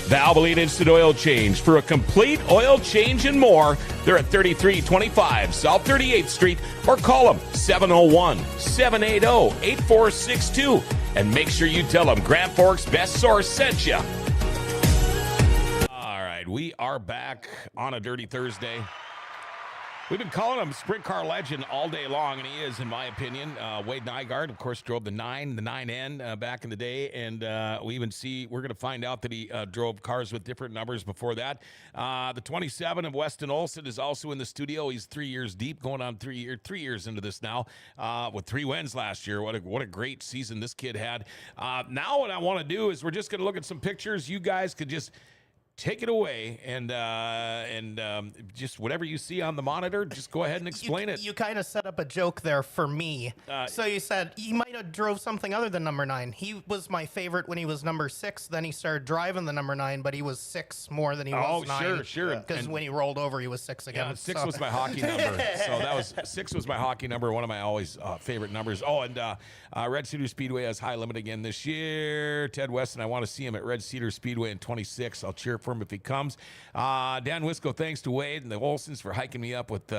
A: Valvoline Instant Oil Change for a complete oil change and more. They're at 3325 South 38th Street, or call them 701-780-8462. And make sure you tell them Grand Forks' Best Source sent you. All right, we are back on a Dirty Thursday. We've been calling him Sprint Car Legend all day long, and he is, in my opinion. Wade Nygaard, of course, drove the 9N back in the day, and we're going to find out that he drove cars with different numbers before that. The 27 of Weston Olson is also in the studio. He's 3 years deep, going on 3 years into this now, with 3 wins last year. What a great season this kid had. Now what I want to do is we're just going to look at some pictures. You guys could just take it away, and just whatever you see on the monitor, just go ahead and explain it.
B: You kind of set up a joke there for me. So you said he might have drove something other than number 9. He was my favorite when he was number 6. Then he started driving the number 9, but he was 6 more than he was 9.
A: Sure.
B: Because when he rolled over, he was 6 again.
A: Yeah, 6 was my hockey number. So 6 was my hockey number, one of my always favorite numbers. Oh, and Red Cedar Speedway has high limit again this year. Ted Weston, I want to see him at Red Cedar Speedway in 26. I'll cheer for him if he comes. Dan Wisco, thanks to Wade and the Olsons for hiking me up with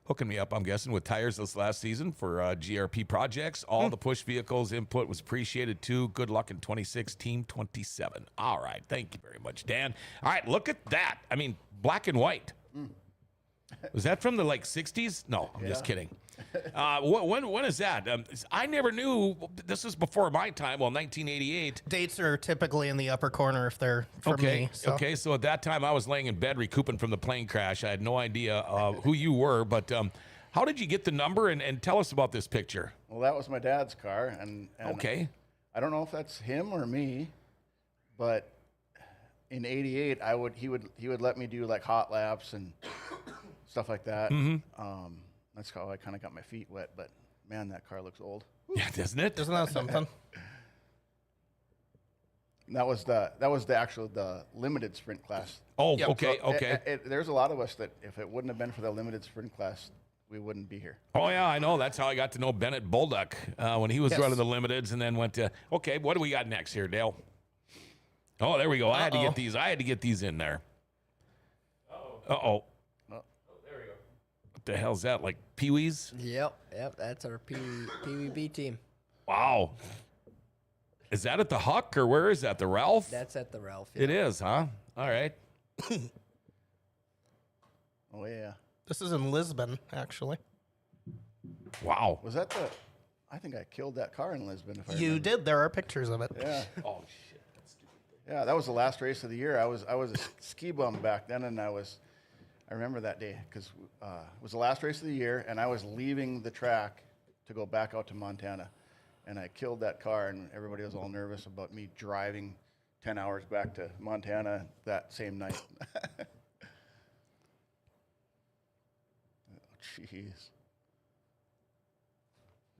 A: hooking me up, I'm guessing, with tires this last season for GRP projects. All the push vehicles input was appreciated too. Good luck in 26, Team 27. All right. Thank you very much, Dan. All right. Look at that. I mean, black and white. Was that from the 60s? No, I'm just kidding. When is that? I never knew. This is before my time. Well, 1988.
B: Dates are typically in the upper corner if they're from me. So.
A: Okay. So at that time, I was laying in bed recouping from the plane crash. I had no idea who you were, but how did you get the number? And tell us about this picture.
D: Well, that was my dad's car, and
A: okay.
D: I don't know if that's him or me, but in '88, he would let me do like hot laps and stuff like that. That's how I kind of got my feet wet. But man, that car looks old.
A: Yeah, doesn't it?
B: Isn't that something?
D: And that was the limited sprint class.
A: Oh,
B: Yep.
A: okay,
D: So
A: okay.
D: there's a lot of us that if it wouldn't have been for the limited sprint class, we wouldn't be here.
A: Oh, yeah, I know. That's how I got to know Bennett Bolduck when he was
B: Yes.
A: running the limiteds and then went to, okay, what do we got next here, Dale? Oh, there we go. I had to get these in there. Uh-oh. What the hell's that? Like Pee-wees?
C: Yep. That's our PWB team.
A: Wow. Is that at the Huck or where is that? The Ralph?
C: That's at the Ralph.
A: It is, huh? All right.
D: Oh yeah.
B: This is in Lisbon, actually.
A: Wow.
D: Was that I think I killed that car in Lisbon. If I
B: You
D: remember.
B: did. There are pictures of it.
D: Yeah.
A: Oh, shit. That's stupid.
D: Yeah, that was the last race of the year. I was a ski bum back then, and I remember that day because it was the last race of the year, and I was leaving the track to go back out to Montana, and I killed that car, and everybody was all nervous about me driving 10 hours back to Montana that same night. Oh, jeez.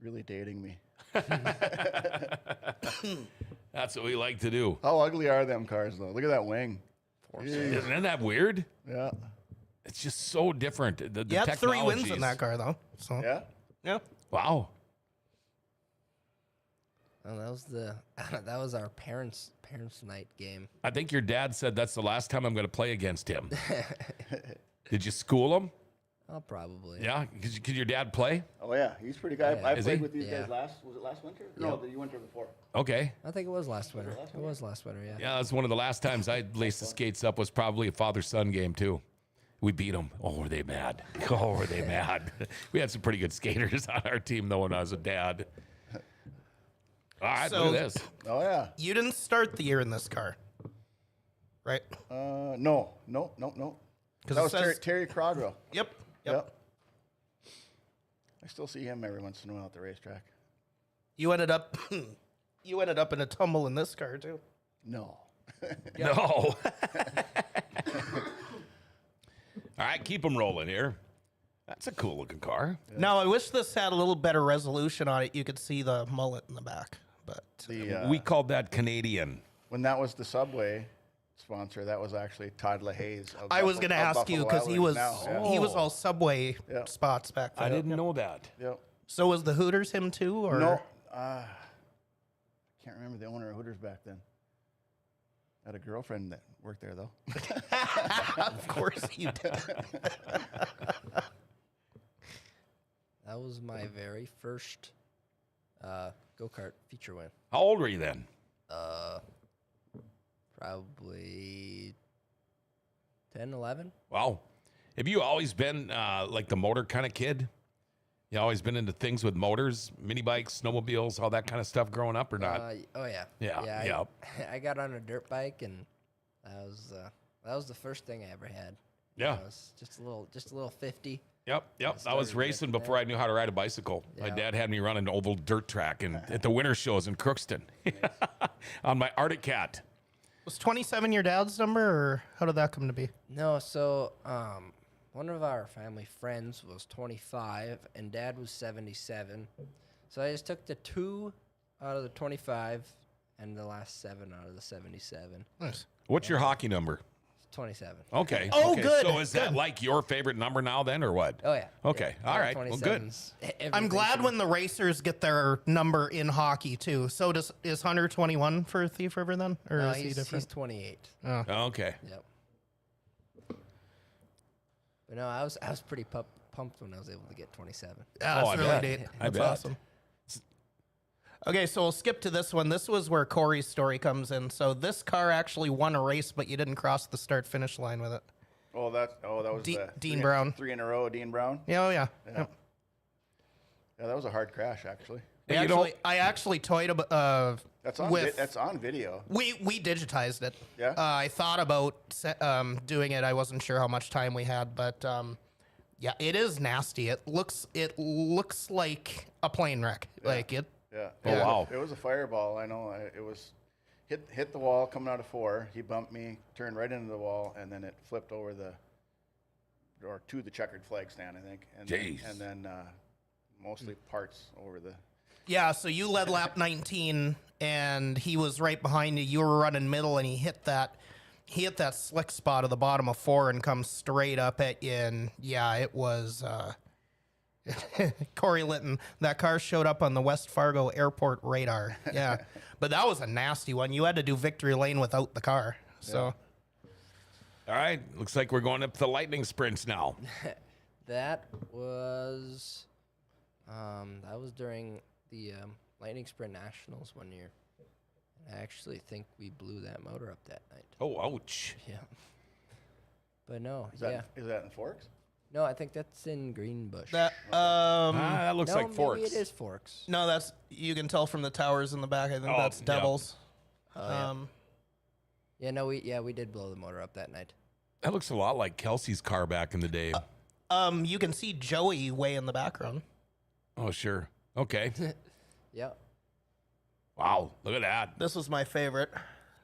D: Really dating me.
A: That's what we like to do.
D: How ugly are them cars, though? Look at that wing.
A: Isn't that weird?
D: Yeah.
A: It's just so different. The
B: You had 3 wins
A: technologies.
B: in that car, though. So
D: Yeah?
B: yeah.
A: Wow.
C: Oh, that was our parents' night game.
A: I think your dad said that's the last time I'm going to play against him. Did you school him?
C: Oh, probably.
A: Yeah? Could your dad play?
D: Oh, yeah. He's pretty good. I
A: Is
D: played
A: he?
D: with these
C: Yeah.
D: guys was it last winter? No, the winter before.
A: Okay.
C: I think it was last winter. It was last winter, yeah.
A: Yeah, that's one of the last times I laced the skates up was probably a father-son game, too. We beat them. Oh, were they mad? Oh, were they mad? We had some pretty good skaters on our team, though, when I was a dad. All right,
B: So-
A: look at this.
D: Oh, yeah.
B: You didn't start the year in this car, right?
D: No.
B: Because
D: That was Terry Crogwell.
B: Yep.
D: Yep. I still see him every once in a while at the racetrack.
B: You ended up in a tumble in this car too.
D: No.
A: No. All right, keep them rolling here. That's a cool looking car.
B: Now I wish this had a little better resolution on it. You could see the mullet in the back, but
A: We called that Canadian.
D: When that was the Subway sponsor, that was actually Todd LaHaye's. of
B: I was
D: Buffalo-
B: going to
D: of
B: ask you
D: Buffalo
B: because he
D: Wild
B: was
D: Wings now.
B: he was all Subway
D: Yeah.
B: spots back then.
A: I didn't know that.
D: Yeah.
B: So was the Hooters him too, or
D: No. I can't remember the owner of Hooters back then. I had a girlfriend that worked there, though.
B: Of course you did.
C: That was my very first go-kart feature win.
A: How old were you then?
C: Probably 10, 11.
A: Wow. Have you always been like the motor kind of kid? You always been into things with motors, mini bikes, snowmobiles, all that kind of stuff growing up or not?
C: Oh yeah.
A: Yeah.
C: I got on a dirt bike, and that was the first thing I ever had.
A: Yeah.
C: It was just a little 50.
A: Yep. I was
C: started
A: racing
C: with
A: before I knew how to ride a bicycle. My
C: Yeah.
A: dad had me run an oval dirt track and at the winter shows in Crookston on my Arctic Cat.
B: Was 27 your dad's number, or how did that come to be?
C: No, so one of our family friends was 25, and Dad was 77. So I just took the 2 out of the 25 and the last 7 out of the 77.
B: Nice.
A: What's your hockey number?
C: 27.
A: Okay.
B: Oh,
A: okay.
B: good,
A: So is that
B: good.
A: like your favorite number now then or what?
C: Oh, yeah.
A: Okay.
C: Yeah.
A: All
C: Yeah,
A: right. Well, good.
C: 27's
B: I'm
C: everything
B: glad
C: to me.
B: when the racers get their number in hockey too. So is Hunter 21 for Thief River then, or
C: No,
B: is he
C: he's
B: different?
C: 28.
A: Okay.
C: Yep. But no, I was pretty pumped pumped when I was able to get 27.
B: Yeah,
A: I
B: that's really
A: bet.
B: neat.
A: I
B: That's
A: bet.
B: awesome. Okay, so we'll skip to this one. This was where Corey's story comes in. So this car actually won a race, but you didn't cross the start-finish line with it.
D: Oh, that was
B: Dean
D: three,
B: Brown.
D: 3 in a row. Dean Brown.
B: Yeah, oh yeah.
D: Yeah.
B: Yep.
D: Yeah, that was a hard crash actually.
B: I actually toyed
D: That's on.
B: with.
D: That's on video.
B: We digitized it.
D: Yeah?
B: I thought about doing it. I wasn't sure how much time we had, but yeah, it is nasty. It looks like a plane wreck. Like it.
D: Yeah.
A: Oh, wow.
D: It was a fireball. I know. It was hit the wall coming out of 4. He bumped me, turned right into the wall, and then it flipped over to the checkered flag stand, I think. And then mostly parts over the.
B: Yeah. So you led lap 19, and he was right behind you. You were running middle, and he hit that slick spot of the bottom of 4 and comes straight up at you. And yeah, it was. Corey Litton, that car showed up on the West Fargo airport radar. Yeah. But that was a nasty one. You had to do victory lane without the car. So
A: All right. Looks like we're going up the lightning sprints now.
C: That was during the Lightning Sprint Nationals one year. I actually think we blew that motor up that night.
A: Oh, ouch.
C: Yeah. But no,
D: Is that in Forks?
C: No, I think that's in Greenbush.
B: that
A: That looks
C: no,
A: like Forks.
C: maybe it is Forks.
B: no, that's you can tell from the towers in the back. I think that's
A: yeah.
B: Devils.
C: Yeah, we did blow the motor up that night.
A: That looks a lot like Kelsey's car back in the day.
B: You can see Joey way in the background.
A: Oh, sure. Okay.
C: Yeah.
A: Wow. Look at that.
B: This was my favorite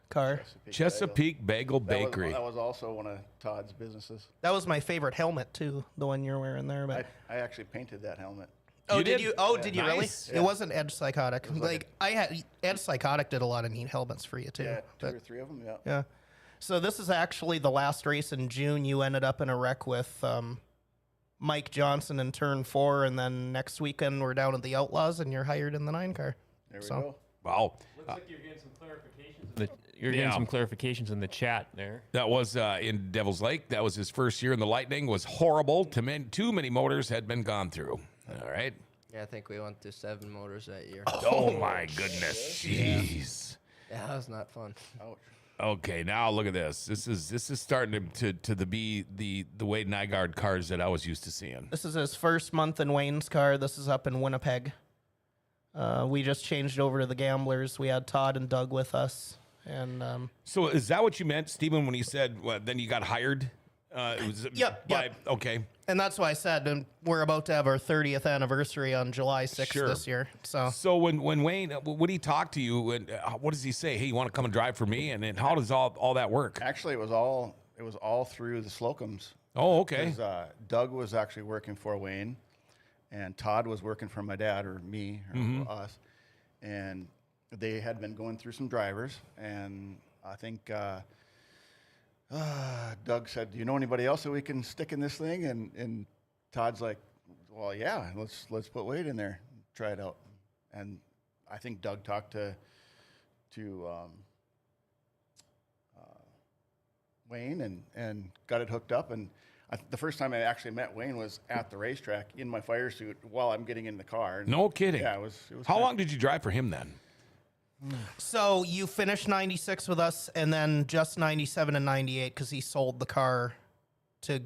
B: car.
A: Chesapeake Bagel Bakery.
D: That was also one of Todd's businesses.
B: That was my favorite helmet too, the one you're wearing there. But
D: I actually painted that helmet.
B: oh,
A: You
B: did
A: did?
B: you? Oh, did you
A: Nice.
B: really? It wasn't Edge Psychotic. Like I had Edge Psychotic did a lot of neat helmets for you too.
D: Yeah, 2
B: but-
D: or 3 of them. Yeah.
B: Yeah. So this is actually the last race in June. You ended up in a wreck with Mike Johnson in turn 4, and then next weekend we're down at the Outlaws, and you're hired in the 9 car.
D: There we
B: So-
D: go.
A: Wow.
E: Looks like you're getting some clarifications. You're getting some clarifications in the chat there.
A: That was in Devil's Lake. That was his first year in the Lightning. Was horrible. Too many motors had been gone through. All right.
C: Yeah, I think we went through 7 motors that year.
A: Oh my goodness. Jeez.
C: Yeah, that was not fun.
D: Ouch.
A: Okay, now look at this. This is starting to be the Wade Nygaard cars that I was used to seeing.
B: This is his first month in Wayne's car. This is up in Winnipeg. We just changed over to the Gamblers. We had Todd and Doug with us. And
A: So is that what you meant, Stephen, when you said then you got hired? It was
B: Yep.
A: Okay.
B: and that's why I said we're about to have our 30th anniversary on July 6th
A: Sure.
B: this year.
A: So when Wayne, would he talk to you? And what does he say? Hey, you want to come and drive for me? And then how does all that work?
D: Actually, it was all through the Slocums.
A: Oh, okay.
D: 'Cause, Doug was actually working for Wayne, and Todd was working for my dad or me or us, and they had been going through some drivers, and I think Doug said, "Do you know anybody else that we can stick in this thing?" And Todd's like, "Well, yeah, let's put Wade in there, try it out." And I think Doug talked to Wayne and got it hooked up. And the first time I actually met Wayne was at the racetrack in my fire suit while I'm getting in the car. And
A: No kidding.
D: Yeah, it was.
A: How long did you drive for him then?
B: So you finished 96 with us, and then just 97 and 98 because he sold the car to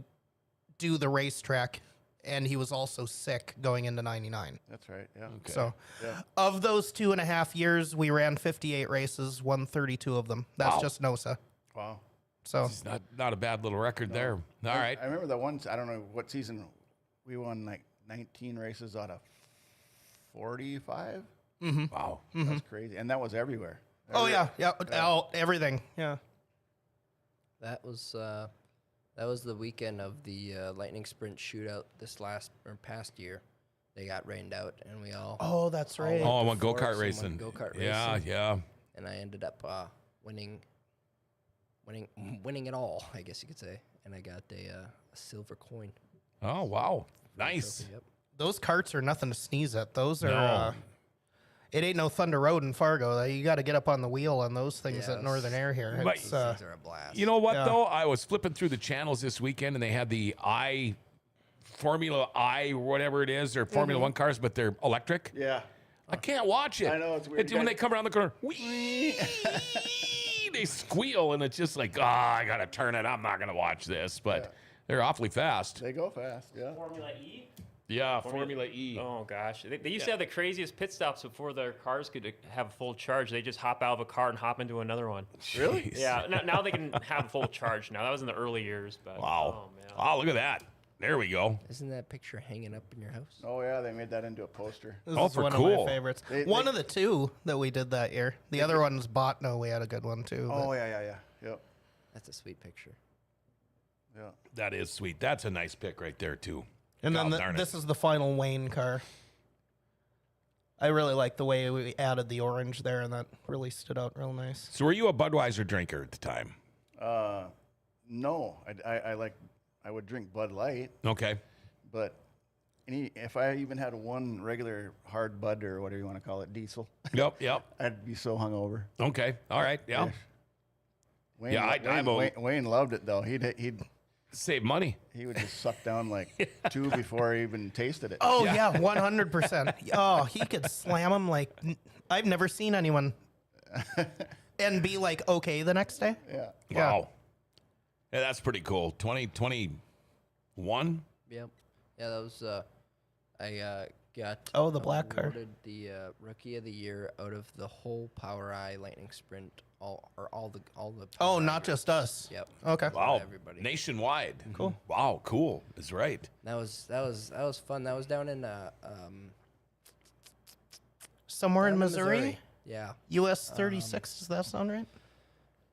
B: do the racetrack, and he was also sick going into 99.
D: That's right. Yeah.
A: Okay.
B: So
D: Yeah.
B: of those 2.5 years, we ran 58 races, won 32 of them. That's
A: Wow.
B: just NOSA.
D: Wow.
B: So
A: It's not a bad little record there. All right.
D: I remember that one. I don't know what season we won, like 19 races out of 45.
A: Wow.
D: That's crazy, and that was everywhere.
B: oh yeah, everything. Yeah.
C: That was the weekend of the Lightning Sprint shootout this past year. They got rained out, and we all
B: Oh, that's right.
A: Oh, I went
C: Forks
A: go-kart
C: and
A: racing.
C: went go-kart
A: Yeah,
C: racing.
A: yeah.
C: And I ended up winning it all, I guess you could say. And I got a silver coin.
A: Oh, wow. Nice.
C: Yep.
B: Those carts are nothing to sneeze at. Those are.
A: No.
B: It ain't no Thunder Road in Fargo. You got to get up on the wheel on those things
C: Yeah,
B: at Northern Air here.
A: But-
B: It's,
C: These are a blast.
A: You know what,
B: Yeah.
A: though? I was flipping through the channels this weekend, and they had the Formula I or whatever it is, or Formula One cars, but they're electric.
D: Yeah.
A: I can't watch it.
D: I know, it's weird.
A: When they come around the corner, whee, they squeal, and it's just like, I gotta turn it. I'm not gonna watch this, but they're awfully fast.
D: They go fast. Yeah.
E: Formula E?
A: Yeah, Formula E.
E: Oh, gosh. They used to have the craziest pit stops before their cars could have a full charge. They just hop out of a car and hop into another one.
D: Really?
E: Yeah. Now they can have a full charge now. That was in the early years. But,
A: Wow.
E: Oh, man.
A: Oh, look at that. There we go.
C: Isn't that picture hanging up in your house?
D: Oh yeah, they made that into a poster.
B: This
A: Oh,
B: is
A: for
B: one of
A: cool.
B: my favorites.
D: They-
B: of the two that we did that year. The other one's Botno. We had a good one too.
D: Oh yeah. Yep.
C: That's a sweet picture.
D: Yeah.
A: That is sweet. That's a nice pick right there, too.
B: And then
A: God darn it.
B: this is the final Wayne car. I really like the way we added the orange there, and that really stood out real nice.
A: So were you a Budweiser drinker at the time?
D: No, I would drink Bud Light,
A: Okay.
D: but if I even had one regular hard Bud or whatever you want to call it, diesel,
A: Yep.
D: I'd be so hungover.
A: Okay. All right. Yeah.
D: Wayne,
A: Yeah,
D: Wayne loved it though. He'd
A: Save money.
D: he would just suck down like two before he even tasted it.
B: Oh yeah, 100%. Oh, he could slam them like I've never seen anyone, and be like okay the next day.
D: Yeah.
A: Wow. Yeah, that's pretty cool. 2021?
C: Yep. Yeah, that was. I got.
B: Oh, the black car.
C: awarded the rookie of the year out of the whole Power Eye Lightning Sprint. All the.
B: Oh,
C: Power Eye
B: not
C: groups.
B: just us.
C: Yep.
B: Okay.
A: Wow.
C: Everybody.
A: Nationwide.
B: Cool.
A: Wow, cool. That's right.
C: That was fun. That was down in
B: Somewhere
C: down
B: in Missouri.
C: Yeah.
B: US 36. Does that sound right?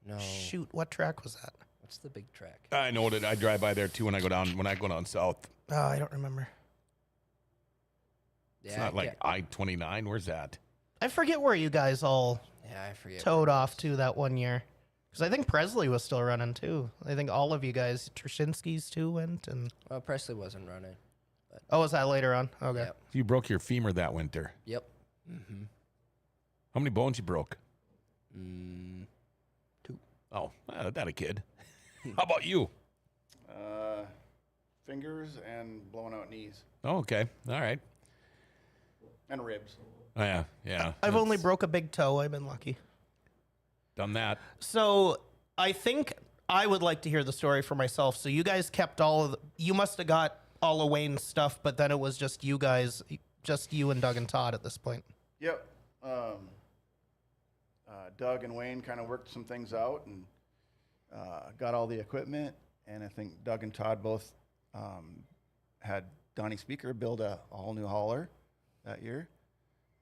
C: No.
B: Shoot, what track was that?
C: What's the big track?
A: I know that. I drive by there too when I go down south.
B: Oh, I don't remember.
C: Yeah.
A: It's not like I-29. Where's that?
B: I forget where you guys all
C: Yeah, I forget.
B: towed off to that one year. Because I think Presley was still running too. I think all of you guys, Trushinsky's too, went. And
C: Well, Presley wasn't running.
B: oh, was that later on? Okay.
C: Yep.
A: You broke your femur that winter.
C: Yep.
A: How many bones you broke?
C: 2.
A: Oh, that a kid. How about you?
D: Fingers and blowing out knees
A: Oh, okay. All right.
D: and ribs.
A: Oh, yeah.
B: I've only broke a big toe. I've been lucky.
A: Done that.
B: So I think I would like to hear the story for myself. So you guys kept you must have got all of Wayne's stuff, but then it was just you guys, just you and Doug and Todd at this point.
D: Yep. Doug and Wayne kind of worked some things out and got all the equipment. And I think Doug and Todd both had Donnie Speaker build a all new hauler that year.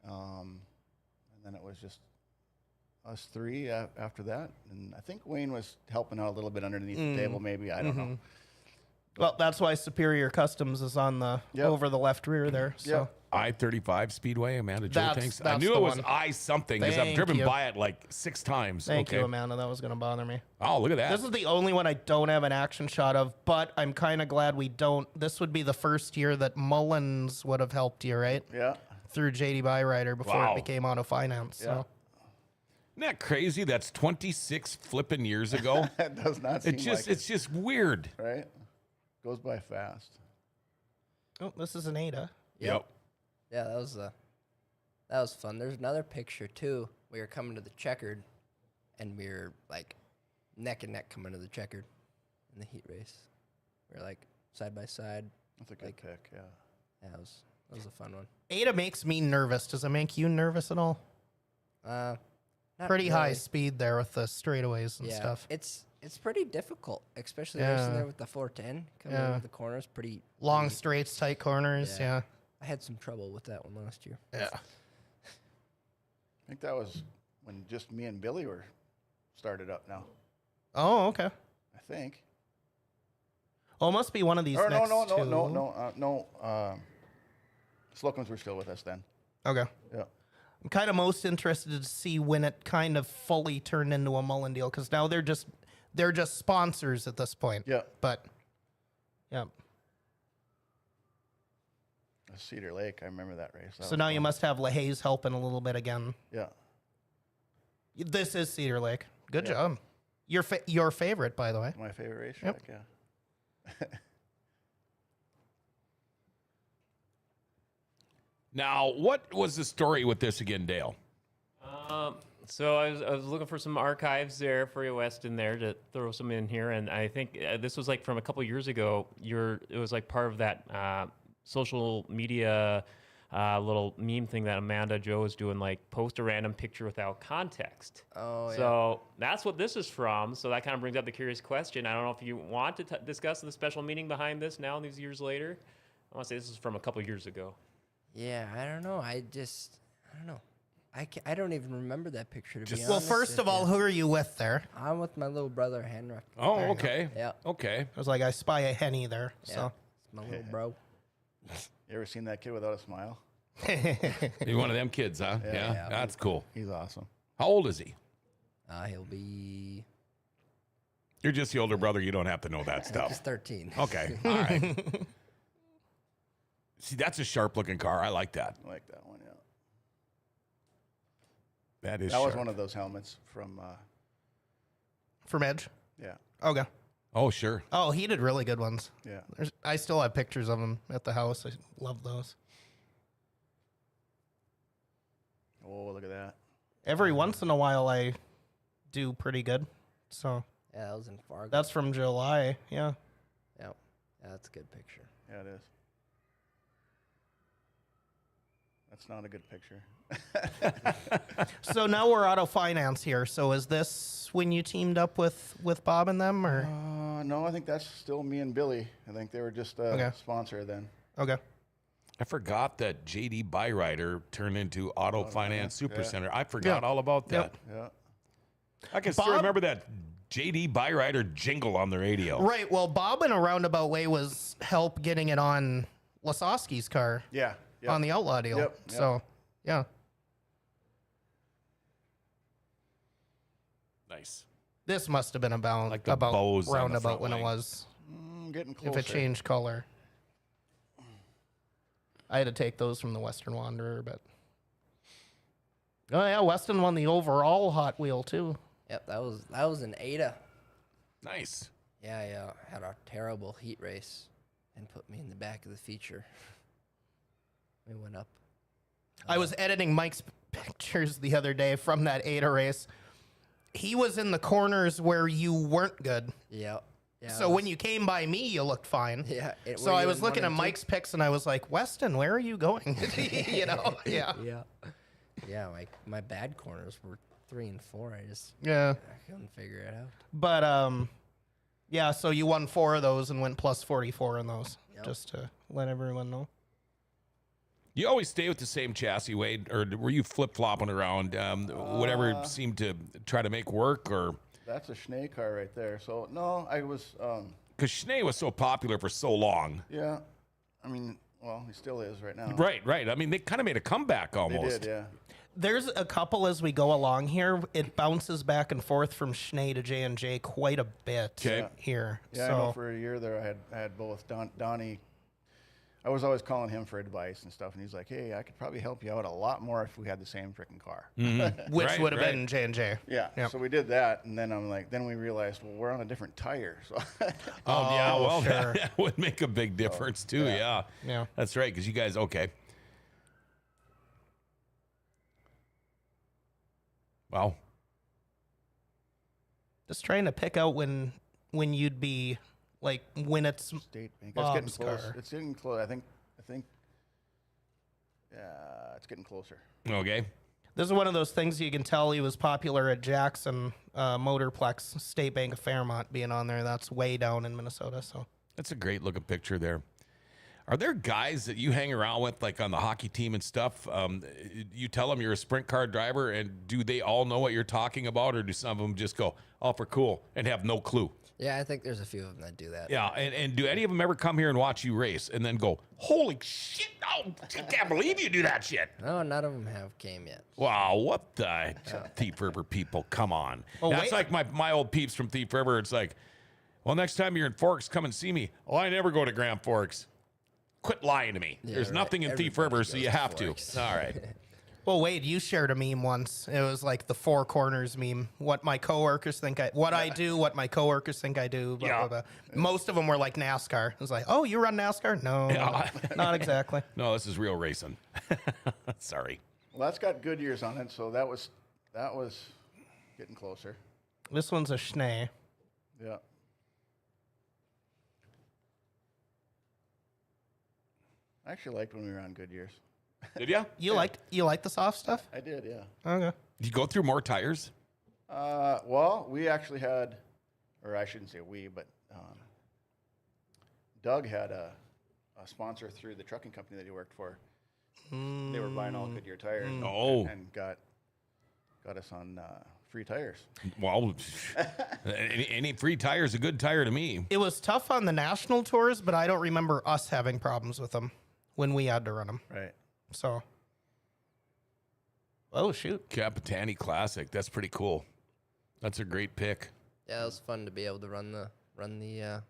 D: And then it was just us three after that. And I think Wayne was helping out a little bit underneath the table, maybe. I don't know.
B: Well, that's why Superior Customs is on the over the left rear there. So.
D: Yep.
A: I-35 Speedway, Amanda Joe
B: That's-
A: thinks. I
B: that's
A: knew
B: the
A: it was
B: one.
A: I something because I've
B: Thank
A: driven
B: you.
A: by it like 6 times.
B: Thank
A: okay.
B: you, Amanda. That was going to bother me.
A: Oh, look at that.
B: This is the only one I don't have an action shot of, but I'm kind of glad we don't. This would be the first year that Mullins would have helped you, right?
D: Yeah.
B: Through JD Byrider before
A: Wow.
B: it became auto finance.
D: Yeah.
B: So
A: Isn't that crazy? That's 26 flipping years ago.
D: That does not seem
A: It's just weird.
D: right? Goes by fast.
B: oh, this is an Ada.
A: Yep.
C: Yeah, that was fun. There's another picture too. We were coming to the checkered, and we were like neck and neck coming to the checkered in the heat race. We were like side by side.
D: That's a good pick, yeah.
C: Yeah, that was a fun one.
B: Ada makes me nervous. Does it make you nervous at all?
C: Not
B: Pretty high
C: really.
B: speed there with the straightaways and
C: Yeah,
B: stuff.
C: it's pretty difficult, especially
B: Yeah.
C: racing there with the 410 coming
B: Yeah.
C: over the corners. Pretty
B: Long straights, tight corners.
C: Yeah.
B: Yeah.
C: I had some trouble with that one last year.
B: Yeah.
D: I think that was when just me and Billy were started up now.
B: Oh, okay.
D: I think.
B: Oh, it must be one of these
D: Or
B: next
D: no.
B: two.
D: Slocums were still with us then.
B: Okay.
D: Yeah.
B: I'm kind of most interested to see when it kind of fully turned into a Mullen deal because now they're just sponsors at this point.
D: Yeah.
B: But yeah.
D: Cedar Lake, I remember that race. That
B: So
D: was
B: now you
D: fun.
B: must have LaHaye's helping a little bit again.
D: Yeah.
B: This is Cedar Lake. Good
D: Yeah.
B: job. Your favorite, by the way.
D: My favorite racetrack,
B: Yep.
D: yeah.
A: Now, what was the story with this again, Dale?
E: So I was looking for some archives there for you, Weston, there to throw some in here, and I think this was like from a couple years ago. It was like part of that social media little meme thing that Amanda Joe was doing, like post a random picture without context.
C: Oh, yeah.
E: So that's what this is from. So that kind of brings up the curious question. I don't know if you want to discuss the special meaning behind this now, these years later. I want to say this is from a couple years ago.
C: Yeah, I don't know. I don't know. I don't even remember that picture, to be honest.
B: Well, first of all, who are you with there?
C: I'm with my little brother, Henrik.
A: Oh, okay.
C: Yeah.
A: Okay.
B: I was like, I spy a Henny there.
C: Yeah.
B: So
C: It's my little bro.
D: You ever seen that kid without a smile?
A: You're one of them kids, huh?
C: Yeah.
A: That's cool.
D: He's awesome.
A: How old is he?
C: He'll be...
A: You're just the older brother. You don't have to know that
C: He's
A: stuff.
C: 13.
A: Okay. All right. See, that's a sharp-looking car. I like that.
D: I like that one, yeah.
A: That is
D: That was
A: sharp.
D: one of those helmets from,
B: from Edge.
D: yeah,
B: Okay.
A: Oh, sure.
B: Oh, he did really good ones.
D: yeah.
B: I still have pictures of him at the house. I love those.
D: Oh, look at that.
B: Every once in a while, I do pretty good. So
C: Yeah, that was in Fargo.
B: that's from July. Yeah.
C: Yeah, that's a good picture.
D: Yeah, it is. That's not a good picture.
B: So now we're auto finance here. So is this when you teamed up with Bob and them, or
D: No, I think that's still me and Billy. I think they were just a
B: Okay.
D: sponsor then.
B: okay?
A: I forgot that JD Byrider turned into Auto Finance
D: yeah.
A: Supercenter. I forgot
B: Yeah.
A: all about that.
B: Yep.
D: Yeah.
A: I can still
B: Bob-
A: remember that JD Byrider jingle on the radio.
B: Right. Well, Bob in a roundabout way was help getting it on Lasowski's car
D: Yeah. Yep.
B: on the Outlaw deal.
D: Yep, yep.
B: So yeah.
A: Nice.
B: This must have been about
A: Like the bows on the
B: roundabout
A: front
B: when
A: wing.
B: it was.
D: Getting closer.
B: If it changed color. I had to take those from the Western Wanderer, but oh yeah, Weston won the overall Hot Wheel too.
C: Yep, that was an Ada.
A: Nice.
C: Yeah, had a terrible heat race and put me in the back of the feature. We went up.
B: I was editing Mike's pictures the other day from that Ada race. He was in the corners where you weren't good.
C: Yeah.
B: So when you came by me, you looked fine.
C: Yeah.
B: So I was looking at Mike's pics and I was like, Weston, where are you going? Yeah.
C: Yeah, my bad corners were 3 and 4.
B: Yeah.
C: I couldn't figure it out.
B: But yeah, so you won 4 of those and went plus 44 in those.
C: Yep.
B: Just to let everyone know.
A: You always stay with the same chassis, Wade, or were you flip-flopping around? Whatever seemed to try to make work, or...
D: That's a Schnee car right there. So, no, I was,
A: Because Schnee was so popular for so long.
D: yeah. I mean, well, he still is right now.
A: Right. I mean, they kind of made a comeback
D: They
A: almost.
D: did, yeah.
B: There's a couple as we go along here. It bounces back and forth from Schnee to J&J quite a bit here.
D: Yeah,
B: so
D: I know for a year there I had both. Donnie, I was always calling him for advice and stuff, and he's like, hey, I could probably help you out a lot more if we had the same freaking car.
B: which
A: Right,
B: would have
A: right.
B: been J&J.
D: Yeah,
B: Yep.
D: so we did that, and then then we realized, well, we're on a different tire. So
A: Oh, yeah, well,
B: sure.
A: that would make a big difference, too, yeah.
B: Yeah.
A: That's right, because you guys, okay. Wow.
B: Just trying to pick out when you'd be like when it's
D: State Bank.
B: Bob's
D: It's getting close.
B: car.
D: It's getting close. I think. Yeah, it's getting closer.
A: Okay.
B: this is one of those things you can tell he was popular at Jackson Motorplex, State Bank of Fairmont being on there. That's way down in Minnesota. So
A: That's a great looking picture there. Are there guys that you hang around with, like on the hockey team and stuff? You tell them you're a sprint car driver, and do they all know what you're talking about, or do some of them just go, "Oh, for cool," and have no clue?
C: Yeah, I think there's a few of them that do that.
A: Yeah, and do any of them ever come here and watch you race and then go, "Holy shit! Oh, I can't believe you do that shit"?
C: No, none of them have came yet.
A: Wow, what the Thief River people? Come on.
B: Oh,
A: That's
B: wait.
A: like my old peeps from Thief River. It's like, well, next time you're in Forks, come and see me. Oh, I never go to Grand Forks. Quit lying to me.
C: Yeah,
A: There's
C: right.
A: nothing in Thief
C: Everybody
A: River, so
C: goes
A: you
C: to
A: have to.
C: Forks.
A: All right.
B: Well, Wade, you shared a meme once. It was like the four corners meme. What my coworkers think I do, what my coworkers think I do. Blah, blah, blah. Most of them were like NASCAR. It was like, oh, you run NASCAR? No, not exactly.
A: No, this is real racing. Sorry.
D: Well, that's got good years on it, so that was getting closer.
B: This one's a Schnee.
D: Yeah. I actually liked when we were on good years.
A: Did ya?
B: You liked the soft stuff?
D: I did, yeah.
B: Okay.
A: Did you go through more tires?
D: Well, we actually had, or I shouldn't say we, but Doug had a sponsor through the trucking company that he worked for. They were buying all Goodyear tires and got us on free tires.
A: Well, any free tire is a good tire to me.
B: It was tough on the national tours, but I don't remember us having problems with them when we had to run them.
D: Right.
B: So, oh shoot,
A: Capitani Classic. That's pretty cool. That's a great pick.
C: Yeah, it was fun to be able to run the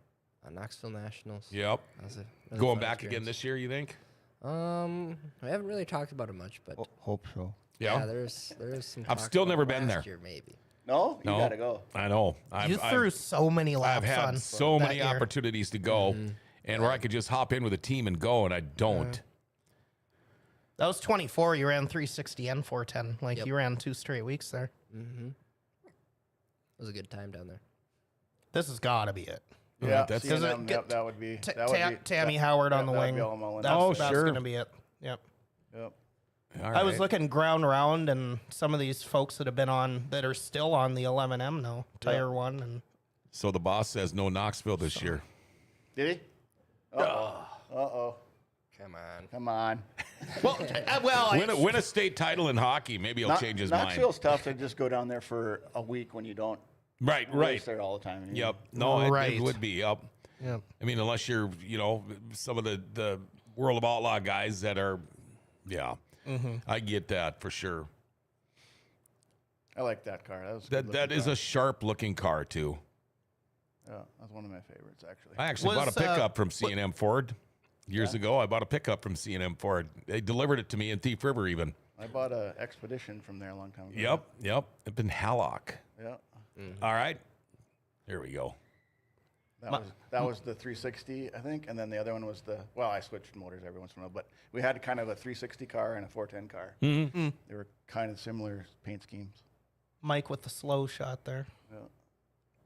C: Knoxville Nationals.
A: Yep.
C: That was a
A: Going
C: fun
A: back
C: experience.
A: again this year, you think?
C: We haven't really talked about it much, but
D: Hope so.
C: yeah, there's some.
A: I've
C: talk
A: still
C: about
A: never
C: it
A: been
C: last
A: there.
C: Year, maybe.
D: No, you
A: No.
D: gotta go.
A: I know.
B: you threw so many
A: I've
B: laps
A: had
B: on
A: so
B: that
A: many
B: year.
A: opportunities to go, and where I could just hop in with a team and go, and I don't.
B: That was 24. You ran 360 and 410. Like
C: Yep.
B: you ran 2 straight weeks there.
C: Mm-hmm. It was a good time down there.
B: This has got to be it.
D: Yeah,
A: that's-
D: seeing
B: Does it
D: them,
B: get
D: that would be
B: Tammy Howard on the
D: that would
B: wing.
D: be all Mullen.
B: That's
A: sure.
B: going to be it. Yep.
D: Yep.
A: All
B: I was
A: right.
B: looking ground round, and some of these folks that have been on that are still on the 11M now, Tire One, and
A: So the boss says no Knoxville this year.
D: Did he? Uh-oh.
C: Come on.
D: Come on.
A: Win a state title in hockey. Maybe he'll change his mind.
D: Knoxville's tough to just go down there for a week when you don't
A: Right.
D: race there all the time. anymore.
A: Yep. No, it
B: Right.
A: would be. Yep.
B: Yep.
A: I mean, unless you're, some of the World of Outlaw guys that are, I get that for sure.
D: I like that car. That was a
A: That
D: good-looking
A: is
D: car.
A: a sharp looking car too.
D: Yeah, that's one of my favorites actually.
A: I actually bought a pickup from C&M Ford years ago. I bought a pickup from C&M Ford. They delivered it to me in Thief River even.
D: I bought a Expedition from there a long time ago.
A: Yep. It's been Hallock.
D: Yeah.
A: All right. Here we go.
D: That was the 360, I think, and then the other one was I switched motors every once in a while, but we had kind of a 360 car and a 410 car.
A: Mm-hmm.
D: They were kind of similar paint schemes.
B: Mike with the slow shot there.
D: Yeah.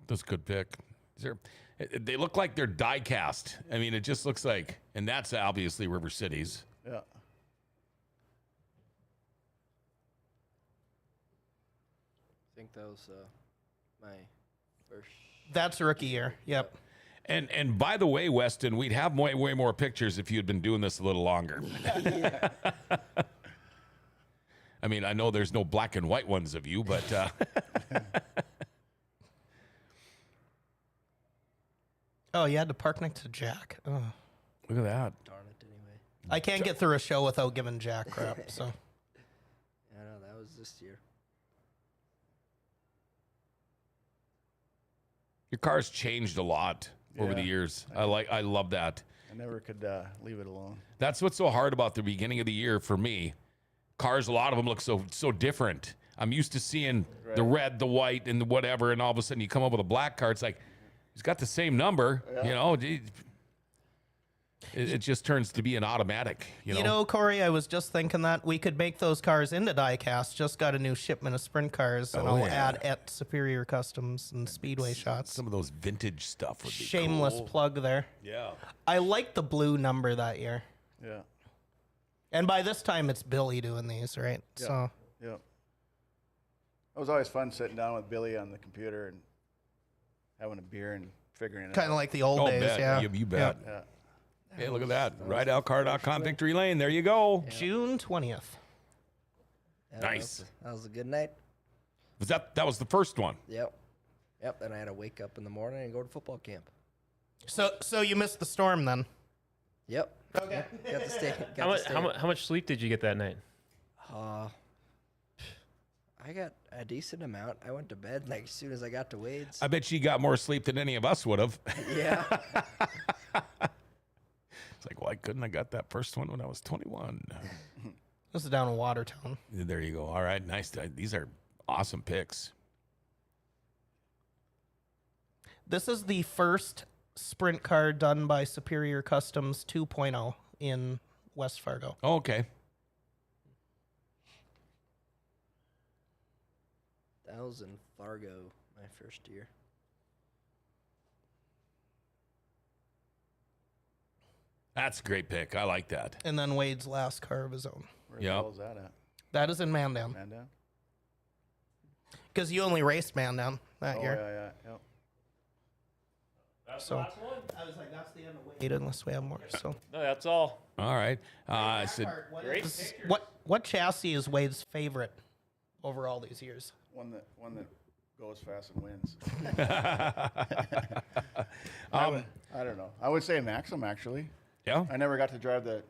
A: That's a good pick. They look like they're die cast. I mean, it just looks like, and that's obviously River City's.
D: Yeah.
C: I think that was my first.
B: That's rookie year. Yep.
A: And by the way, Weston, we'd have way more pictures if you had been doing this a little longer. I mean, I know there's no black and white ones of you, but
B: Oh, you had to park next to Jack. Oh.
A: look at that.
C: Darn it, anyway.
B: I can't get through a show without giving Jack crap. So
C: Yeah, no, that was this year.
A: Your car's changed a lot over the
D: Yeah.
A: years. I love that.
D: I never could leave it alone.
A: That's what's so hard about the beginning of the year for me. Cars, a lot of them look so different. I'm used to seeing the red, the white, and the whatever, and all of a sudden you come up with a black car. It's like he's got the same number, It just turns to be an automatic.
B: you know, Corey, I was just thinking that we could make those cars into diecast. Just got a new shipment of sprint cars, and I'll add at Superior Customs and Speedway shots.
A: Some of those vintage stuff would be
B: Shameless
A: cool.
B: plug there.
A: Yeah.
B: I like the blue number that year.
D: Yeah.
B: And by this time, it's Billy doing these, right?
D: Yeah.
B: So
D: Yeah. It was always fun sitting down with Billy on the computer and having a beer and figuring it out.
B: kind of like the old days,
A: bet.
B: yeah.
A: You bet.
D: Yeah.
A: Hey, look at that. RideOutCar.com Victory Lane. There you go.
B: June 20th.
C: Yeah,
A: Nice.
C: That was a good night.
A: That was the first one?
C: Yep. Then I had to wake up in the morning and go to football camp.
B: So you missed the storm then?
C: Yep.
B: Okay.
C: Got to stay.
E: How much sleep did you get that night?
C: I got a decent amount. I went to bed like as soon as I got to Wade's.
A: I bet she got more sleep than any of us would have.
C: Yeah.
A: It's like, why couldn't I got that first one when I was 21?
B: This is down in Watertown.
A: There you go. All right, nice. These are awesome picks.
B: This is the first sprint car done by Superior Customs 2.0 in West Fargo.
A: Oh, okay.
C: 1,000 Fargo, my first year.
A: That's a great pick. I like that.
B: And then Wade's last car of his own.
D: Where the
A: Yep.
D: hell is that at?
B: That is in Mandan.
D: Mandan?
B: Because you only raced Mandan that
D: Oh,
B: year.
D: yeah. Yep.
E: That's
B: So-
E: the last one.
B: I was like, that's the end of Wade unless we have more. So
E: No, that's all.
A: All right. I said,
E: Great
B: This-
E: pictures.
B: what chassis is Wade's favorite over all these years?
D: One that goes fast and wins. I don't know. I would say Maxim, actually.
A: yeah.
D: I never got to drive I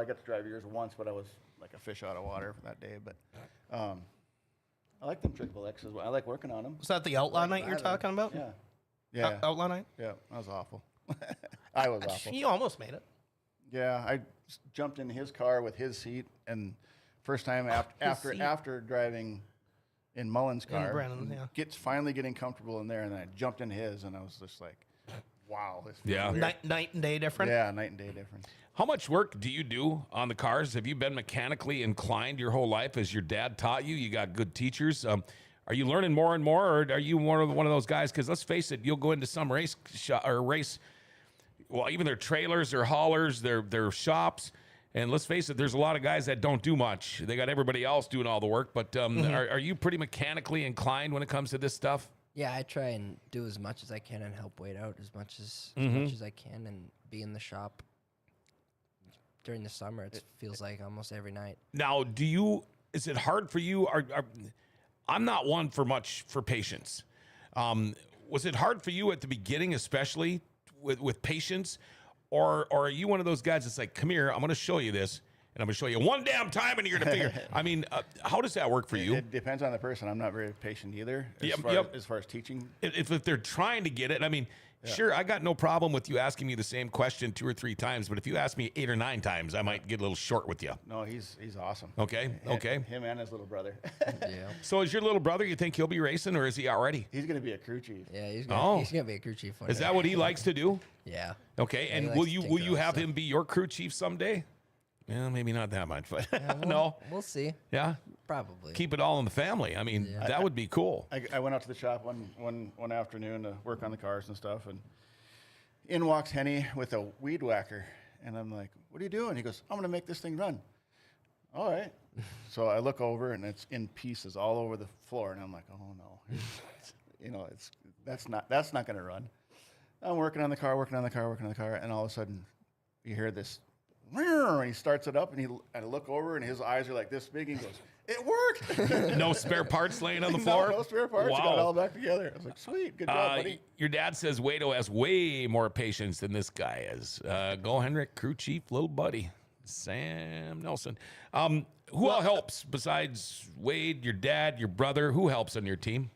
D: got to drive yours once, but I was like a fish out of water for that day. But I like them triple X as well. I like working on them.
B: Was that the Outlaw night you're talking about?
D: Yeah. Yeah.
B: Outlaw night?
D: Yeah. That was awful. I was awful.
B: You almost made it.
D: Yeah. I jumped in his car with his seat, and first time after driving in Mullen's car,
B: Brennan's, yeah.
D: finally getting comfortable in there, and then I jumped in his, and I was just like, wow. This feels
A: Yeah.
D: weird.
B: Night and day different?
D: Yeah, night and day difference.
A: How much work do you do on the cars? Have you been mechanically inclined your whole life as your dad taught you? You got good teachers. Are you learning more and more, or are you one of those guys? Because let's face it, you'll go into some race, well, even their trailers, their haulers, their shops, and let's face it, there's a lot of guys that don't do much. They got everybody else doing all the work. But are you pretty mechanically inclined when it comes to this stuff?
C: Yeah, I try and do as much as I can and help Wade out as much as I can, and be in the shop during the summer. It feels like almost every night.
A: Now, is it hard for you? I'm not one for patience. Was it hard for you at the beginning, especially with patience? Or are you one of those guys that's like, come here, I'm going to show you this, and I'm going to show you one damn time, and you're going to figure. I mean, how does that work for you?
D: It depends on the person. I'm not very patient either as far as teaching.
A: If they're trying to get it, I mean, sure, I got no problem with you asking me the same question 2 or 3 times, but if you ask me 8 or 9 times, I might get a little short with you.
D: No, he's awesome.
A: Okay.
D: Him and his little brother.
C: Yeah.
A: So is your little brother, you think he'll be racing, or is he already?
D: He's going to be a crew chief.
C: Yeah, he's
A: Oh.
C: gonna be a crew chief one
A: Is
C: day.
A: that what he likes to do?
C: Yeah.
A: Okay,
C: Yeah, he
A: and
C: likes
A: will
C: to
A: you
C: tinker on
A: have
C: stuff.
A: him be your crew chief someday? Well, maybe not that much, but
C: We'll-
A: no.
C: We'll see.
A: Yeah,
C: Probably.
A: keep it all in the family. I mean,
C: Yeah.
A: that would be cool.
D: I went out to the shop one afternoon to work on the cars and stuff, and in walks Henny with a weed whacker, and I'm like, "What are you doing?" He goes, "I'm going to make this thing run." All right. So I look over, and it's in pieces all over the floor, and I'm like, "Oh no, that's not going to run." I'm working on the car, and all of a sudden, you hear this, and he starts it up, and I look over, and his eyes are like this big, and he goes, "It worked!"
A: No spare parts laying on the floor?
D: No spare parts.
A: Wow.
D: Got it all back together. I was like, "Sweet, good job, buddy."
A: Your dad says Wado has way more patience than this guy is. Go Henrik, crew chief, little buddy, Sam Nelson. Who all helps besides Wade, your dad, your brother? Who helps on your team?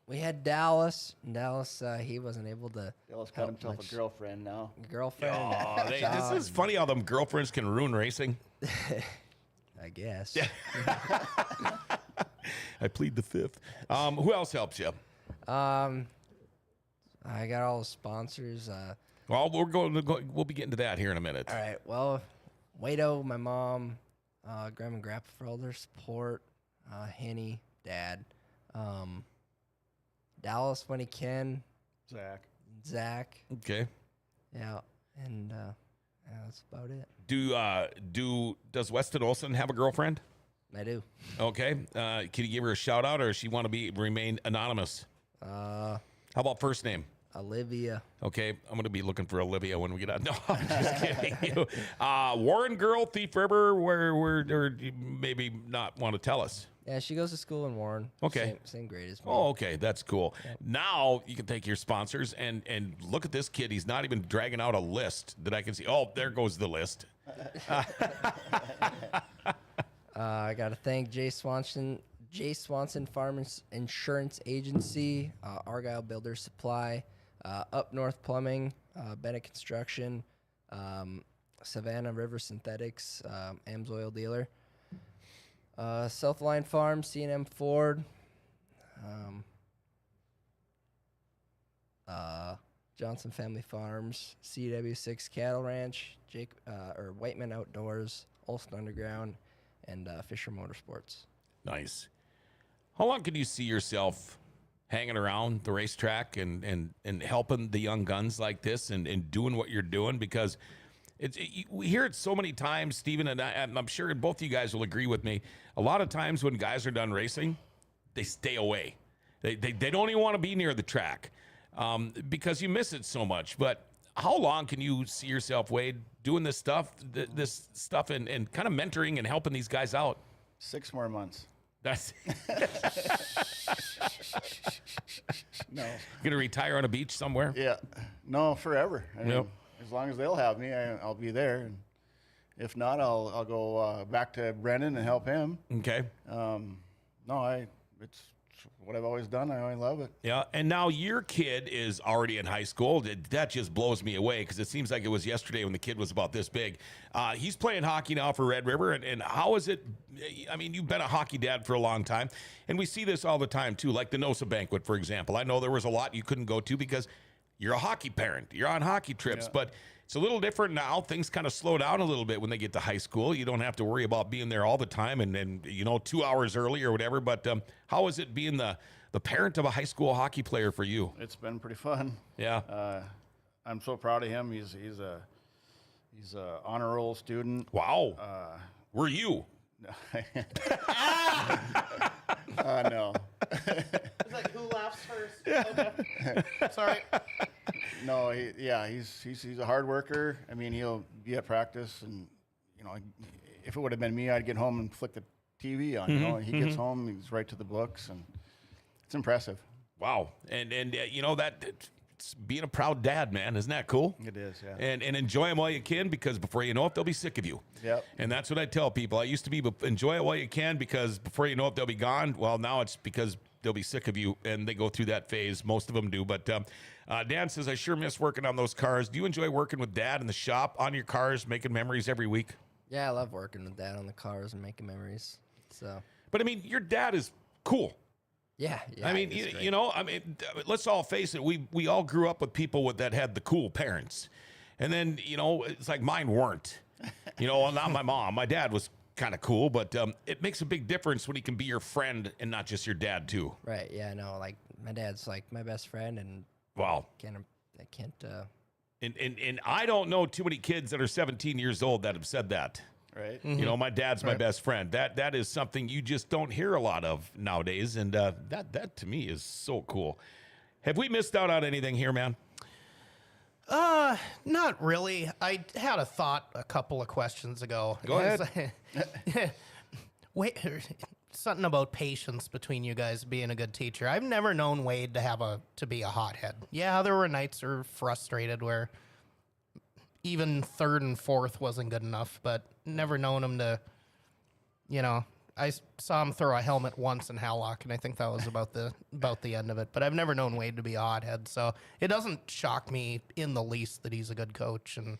C: We had Dallas. Dallas, he wasn't able to
D: Dallas got
C: help
D: himself
C: much.
D: a girlfriend now.
C: Girlfriend.
A: Oh, this is funny how them girlfriends can ruin racing.
C: I guess.
A: I plead the fifth. Who else helps you?
C: I got all the sponsors.
A: Well, we'll be getting to that here in a minute.
C: All right. Well, Wado, my mom, Grandma and Grandpa for all their support. Henny, Dad. Dallas when he can. Zach.
A: Okay.
C: Yeah. And that's about it.
A: Does Weston Olson have a girlfriend?
C: I do.
A: Okay. Can you give her a shout out, or does she want to remain anonymous? How about first name?
C: Olivia.
A: Okay, I'm going to be looking for Olivia when we get out. No, I'm just kidding you. Warren girl, Thief River, where or you maybe not want to tell us.
C: Yeah, she goes to school in Warren.
A: Okay.
C: Same grade as me.
A: Oh, okay, that's cool. Now you can thank your sponsors and look at this kid. He's not even dragging out a list that I can see. Oh, there goes the list.
C: I got to thank Jay Swanson Farm Insurance Agency, Argyle Builder Supply, Up North Plumbing, Bennett Construction, Savannah River Synthetics, Amsoil dealer. Southline Farm, C&M Ford. Johnson Family Farms, CW6 Cattle Ranch, Whiteman Outdoors, Olson Underground, and Fisher Motorsports.
A: Nice. How long can you see yourself hanging around the racetrack and helping the young guns like this and doing what you're doing? Because we hear it so many times, Stephen, and I'm sure both of you guys will agree with me. A lot of times when guys are done racing, they stay away. They don't even want to be near the track because you miss it so much. But how long can you see yourself, Wade, doing this stuff and kind of mentoring and helping these guys out?
D: 6 more months.
A: That's
D: No.
A: Gonna retire on a beach somewhere?
D: Yeah. No, forever. I mean,
A: Yep.
D: as long as they'll have me, I'll be there. And if not, I'll go back to Brendan and help him.
A: Okay.
D: It's what I've always done. I love it.
A: Yeah, and now your kid is already in high school. That just blows me away because it seems like it was yesterday when the kid was about this big. He's playing hockey now for Red River, and how is it? I mean, you've been a hockey dad for a long time, and we see this all the time too, like the NOSA banquet, for example. I know there was a lot you couldn't go to because you're a hockey parent. You're on hockey trips, but it's a little different now. Things kind of slow down a little bit when they get to high school. You don't have to worry about being there all the time and 2 hours early or whatever. But how is it being the parent of a high school hockey player for you?
D: It's been pretty fun.
A: Yeah.
D: I'm so proud of him. He's a honor roll student.
A: Wow. Were you?
D: No.
B: It's like, who laughs first? Okay. Sorry.
D: No, he's a hard worker. I mean, he'll be at practice, and if it would have been me, I'd get home and flick the TV on. He gets home, he's right to the books, and it's impressive.
A: Wow. And it's being a proud dad, man. Isn't that cool?
D: It is, yeah.
A: And enjoy them while you can, because before you know it, they'll be sick of you.
D: Yep.
A: And that's what I tell people. I used to be enjoy it while you can, because before you know it, they'll be gone. Well, now it's because they'll be sick of you, and they go through that phase. Most of them do. But Dan says, I sure miss working on those cars. Do you enjoy working with Dad in the shop on your cars, making memories every week?
C: Yeah, I love working with Dad on the cars and making memories. So.
A: But I mean, your dad is cool.
C: Yeah.
A: I mean, let's all face it. We all grew up with people that had the cool parents, and then it's like mine weren't. Not my mom. My dad was kind of cool, but it makes a big difference when he can be your friend and not just your dad too.
C: Right. Yeah. No. Like my dad's like my best friend, and
A: wow.
C: I can't.
A: And I don't know too many kids that are 17 years old that have said that.
D: Right.
A: Mm-hmm. My dad's my best friend. That is something you just don't hear a lot of nowadays, and that to me is so cool. Have we missed out on anything here, man?
B: Not really. I had a thought a couple of questions ago.
A: Go ahead.
B: Wait, something about patience between you guys being a good teacher. I've never known Wade to be a hothead. Yeah, there were nights we were frustrated where even third and fourth wasn't good enough, but never known him to, I saw him throw a helmet once in Hallock, and I think that was about the end of it. But I've never known Wade to be a hothead, so it doesn't shock me in the least that he's a good coach and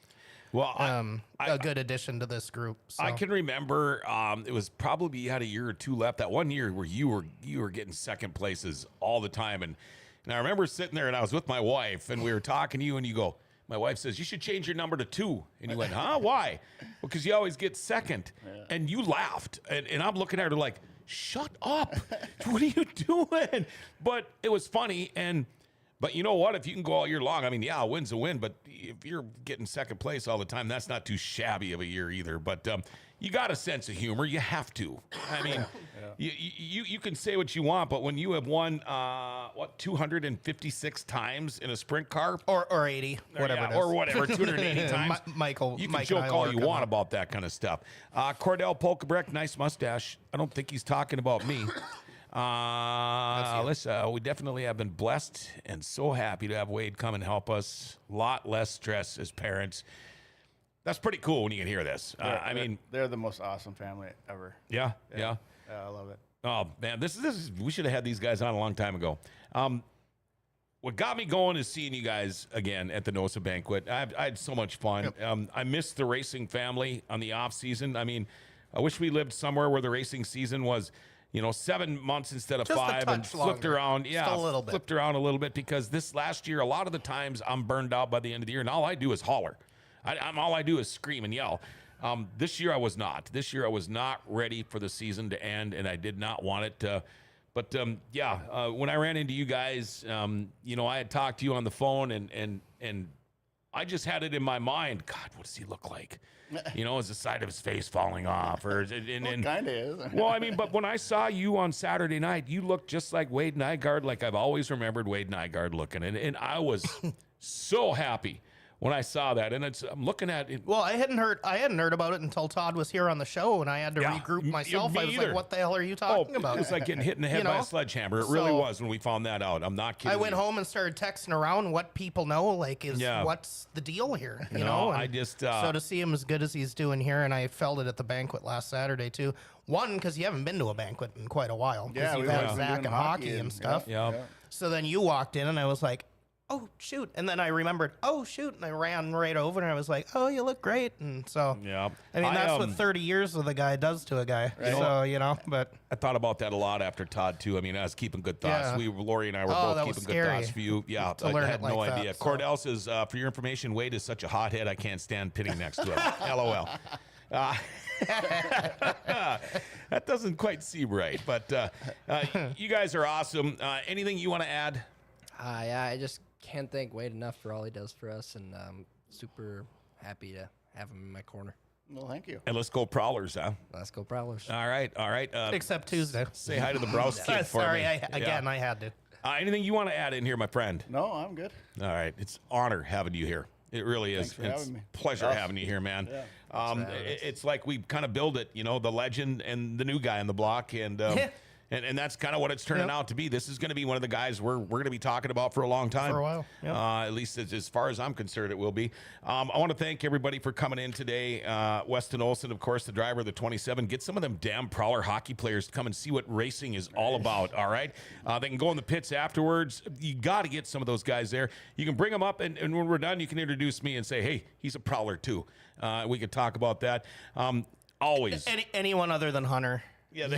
B: a good addition to this group. So.
A: I can remember it was probably you had a year or two left. That one year where you were getting second places all the time, and I remember sitting there and I was with my wife and we were talking to you, and you go, my wife says, you should change your number to 2. And you went, huh? Why? Well, because you always get second. Yeah. And you laughed. And I'm looking at her like, shut up. What are you doing? But it was funny. But you know what? If you can go all year long, I mean, yeah, a win's a win. But if you're getting second place all the time, that's not too shabby of a year either. But you got a sense of humor. You have to. I mean, you can say what you want, but when you have won, 256 times in a sprint car?
B: Or 80, whatever it is.
A: Or whatever, 280 times.
B: You
A: can joke all you want about that kind of stuff. Cordell Polkabreck, nice mustache. I don't think he's talking about me. Listen, we definitely have been blessed and so happy to have Wade come and help us. A lot less stress as parents. That's pretty cool when you can hear this.
D: They're the most awesome family ever.
A: Yeah.
D: I love it.
A: Oh man, this is we should have had these guys on a long time ago. what got me going is seeing you guys again at the NOSA banquet. I had so much fun.
B: Yep.
A: I missed the racing family on the off season. I mean, I wish we lived somewhere where the racing season was, 7 months instead of
B: Just a
A: 5 and
B: touch
A: flipped
B: longer.
A: around.
B: Just
A: Yeah,
B: a little bit.
A: flipped around a little bit because this last year, a lot of the times I'm burned out by the end of the year, and all I do is holler. All I do is scream and yell. This year I was not. This year I was not ready for the season to end, and I did not want it to. But when I ran into you guys, I had talked to you on the phone, and I just had it in my mind. God, what does he look like? Is the side of his face falling off, or
D: Kind of is.
A: well, I mean, but when I saw you on Saturday night, you looked just like Wade Nygaard, like I've always remembered Wade Nygaard looking, and I was so happy when I saw that, and I'm looking at it.
B: Well, I hadn't heard about it until Todd was here on the show, and I had to regroup myself.
A: me
B: I was
A: either.
B: like, "What the hell are you talking about?"
A: It was like getting hit in the head by a sledgehammer. It really
B: So-
A: was when we found that out. I'm not kidding.
B: I went
A: you.
B: home and started texting around what people know, what's the deal here, you know?
A: I
B: And
A: just
B: so to see him as good as he's doing here, and I felt it at the banquet last Saturday too. One, because you haven't been to a banquet in quite a while. 'Cause
D: Yeah,
B: you've
D: we've
B: had
D: always been
B: Zach
D: doing
B: and hockey and stuff.
A: Yeah.
B: So then you walked in, and I was like, "Oh shoot!" And then I remembered, "Oh shoot!" And I ran right over, and I was like, "Oh, you look great!" And so,
A: Yeah.
B: I mean, that's what 30 years with a guy does to a guy. So but
A: I thought about that a lot after Todd too. I mean, I was keeping good thoughts.
B: Yeah.
A: Lori and I were
B: Oh,
A: both
B: that was
A: keeping good
B: scary
A: thoughts for you. Yeah,
B: to
A: I
B: learn
A: had
B: it like
A: no
B: that,
A: idea.
B: so.
A: Cordell says, for your information, Wade is such a hothead, I can't stand pitting next to him. LOL. That doesn't quite seem right, but you guys are awesome. Anything you want to add?
C: Yeah, I just can't thank Wade enough for all he does for us, and super happy to have him in my corner.
D: Well, thank you.
A: And let's go Prowlers, huh?
C: Let's go Prowlers.
A: All right.
B: except Tuesday.
A: Say hi to the Browse kid for
B: Sorry,
A: me.
B: I had to.
A: Anything you want to add in here, my friend?
D: No, I'm good.
A: All right. It's honor having you here. It really is.
D: Thanks for
A: It's
D: having me.
A: pleasure having you here, man. It's like we kind of build it, the legend and the new guy on the block, and and that's kind of what it's turning out to be. This is going to be one of the guys we're going to be talking about for a long time.
B: For a while, yep.
A: At least as far as I'm concerned, it will be. I want to thank everybody for coming in today. Weston Olson, of course, the driver of the 27. Get some of them damn Prowler hockey players to come and see what racing is all about, all right? They can go in the pits afterwards. You got to get some of those guys there. You can bring them up, and when we're done, you can introduce me and say, hey, he's a Prowler too. We could talk about that. Always.
B: Anyone other than Hunter.
A: Yeah,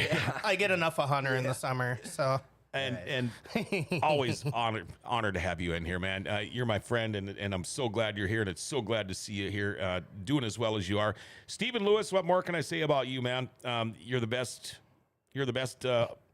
B: I get enough of Hunter in the summer, so.
A: And always honored to have you in here, man. You're my friend, and I'm so glad you're here, and it's so glad to see you here doing as well as you are. Stephen Lewis, what more can I say about you, man? You're the best. You're the best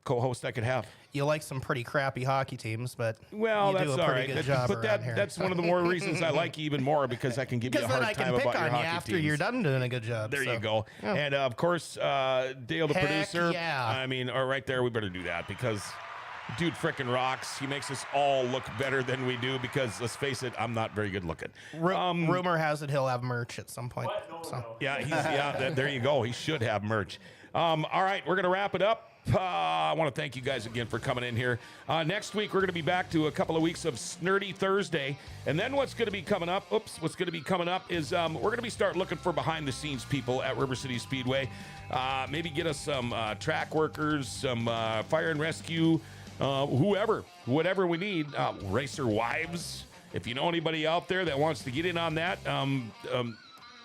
A: co-host I could have.
B: You like some pretty crappy hockey teams, but
A: Well,
B: you
A: that's
B: do a
A: all
B: pretty
A: right.
B: good job
A: But
B: around here.
A: that's one of the more reasons I like you even more, because I can give you a
B: Because then
A: hard
B: I
A: time
B: can pick
A: about your
B: on you
A: hockey
B: after
A: teams.
B: you're done doing a good job.
A: There
B: so.
A: you go.
B: Yeah.
A: And of course, Dale, the
B: Heck
A: producer.
B: yeah.
A: I mean, right there, we better do that because dude frickin' rocks. He makes us all look better than we do because, let's face it, I'm not very good looking.
B: Rumor has it he'll have merch at some point. So.
A: Yeah, there you go. He should have merch. All right, we're going to wrap it up. I want to thank you guys again for coming in here. Next week, we're going to be back to a couple of weeks of Snurdy Thursday. And then what's going to be coming up is we're going to be start looking for behind-the-scenes people at River City Speedway. Maybe get us some track workers, some fire and rescue, whatever we need. Racer wives. If you know anybody out there that wants to get in on that,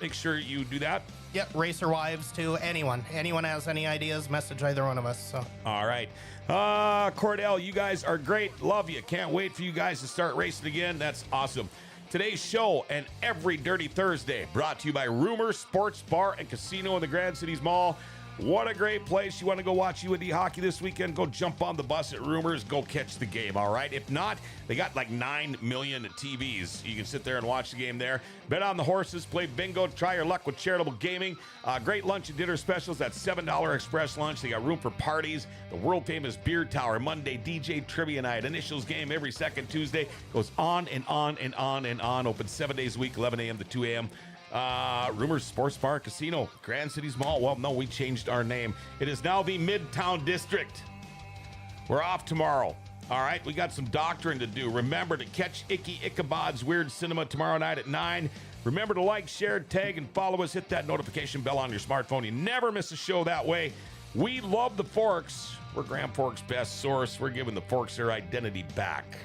A: make sure you do that.
B: Yep, racer wives too. Anyone has any ideas, message either one of us. So.
A: All right. Cordell, you guys are great. Love you. Can't wait for you guys to start racing again. That's awesome. Today's show and every Dirty Thursday brought to you by Rumor Sports Bar and Casino in the Grand Cities Mall. What a great place. You want to go watch UND hockey this weekend? Go jump on the bus at Rumors. Go catch the game, all right? If not, they got like 9 million TVs. You can sit there and watch the game there. Bet on the horses, play bingo, try your luck with charitable gaming. Great lunch and dinner specials. That $7 express lunch. They got room for parties. The world-famous Beer Tower. Monday, DJ Trivia Night. Initials game every second Tuesday. Goes on and on and on and on. Open 7 days a week, 11 a.m. to 2 a.m. Rumors Sports Bar Casino, Grand Cities Mall. Well, no, we changed our name. It is now the Midtown District. We're off tomorrow. All right, we got some doctoring to do. Remember to catch Icky Ichabod's Weird Cinema tomorrow night at 9. Remember to like, share, tag, and follow us. Hit that notification bell on your smartphone. You never miss a show that way. We love the Forks. We're Grand Forks' best source. We're giving the Forks their identity back.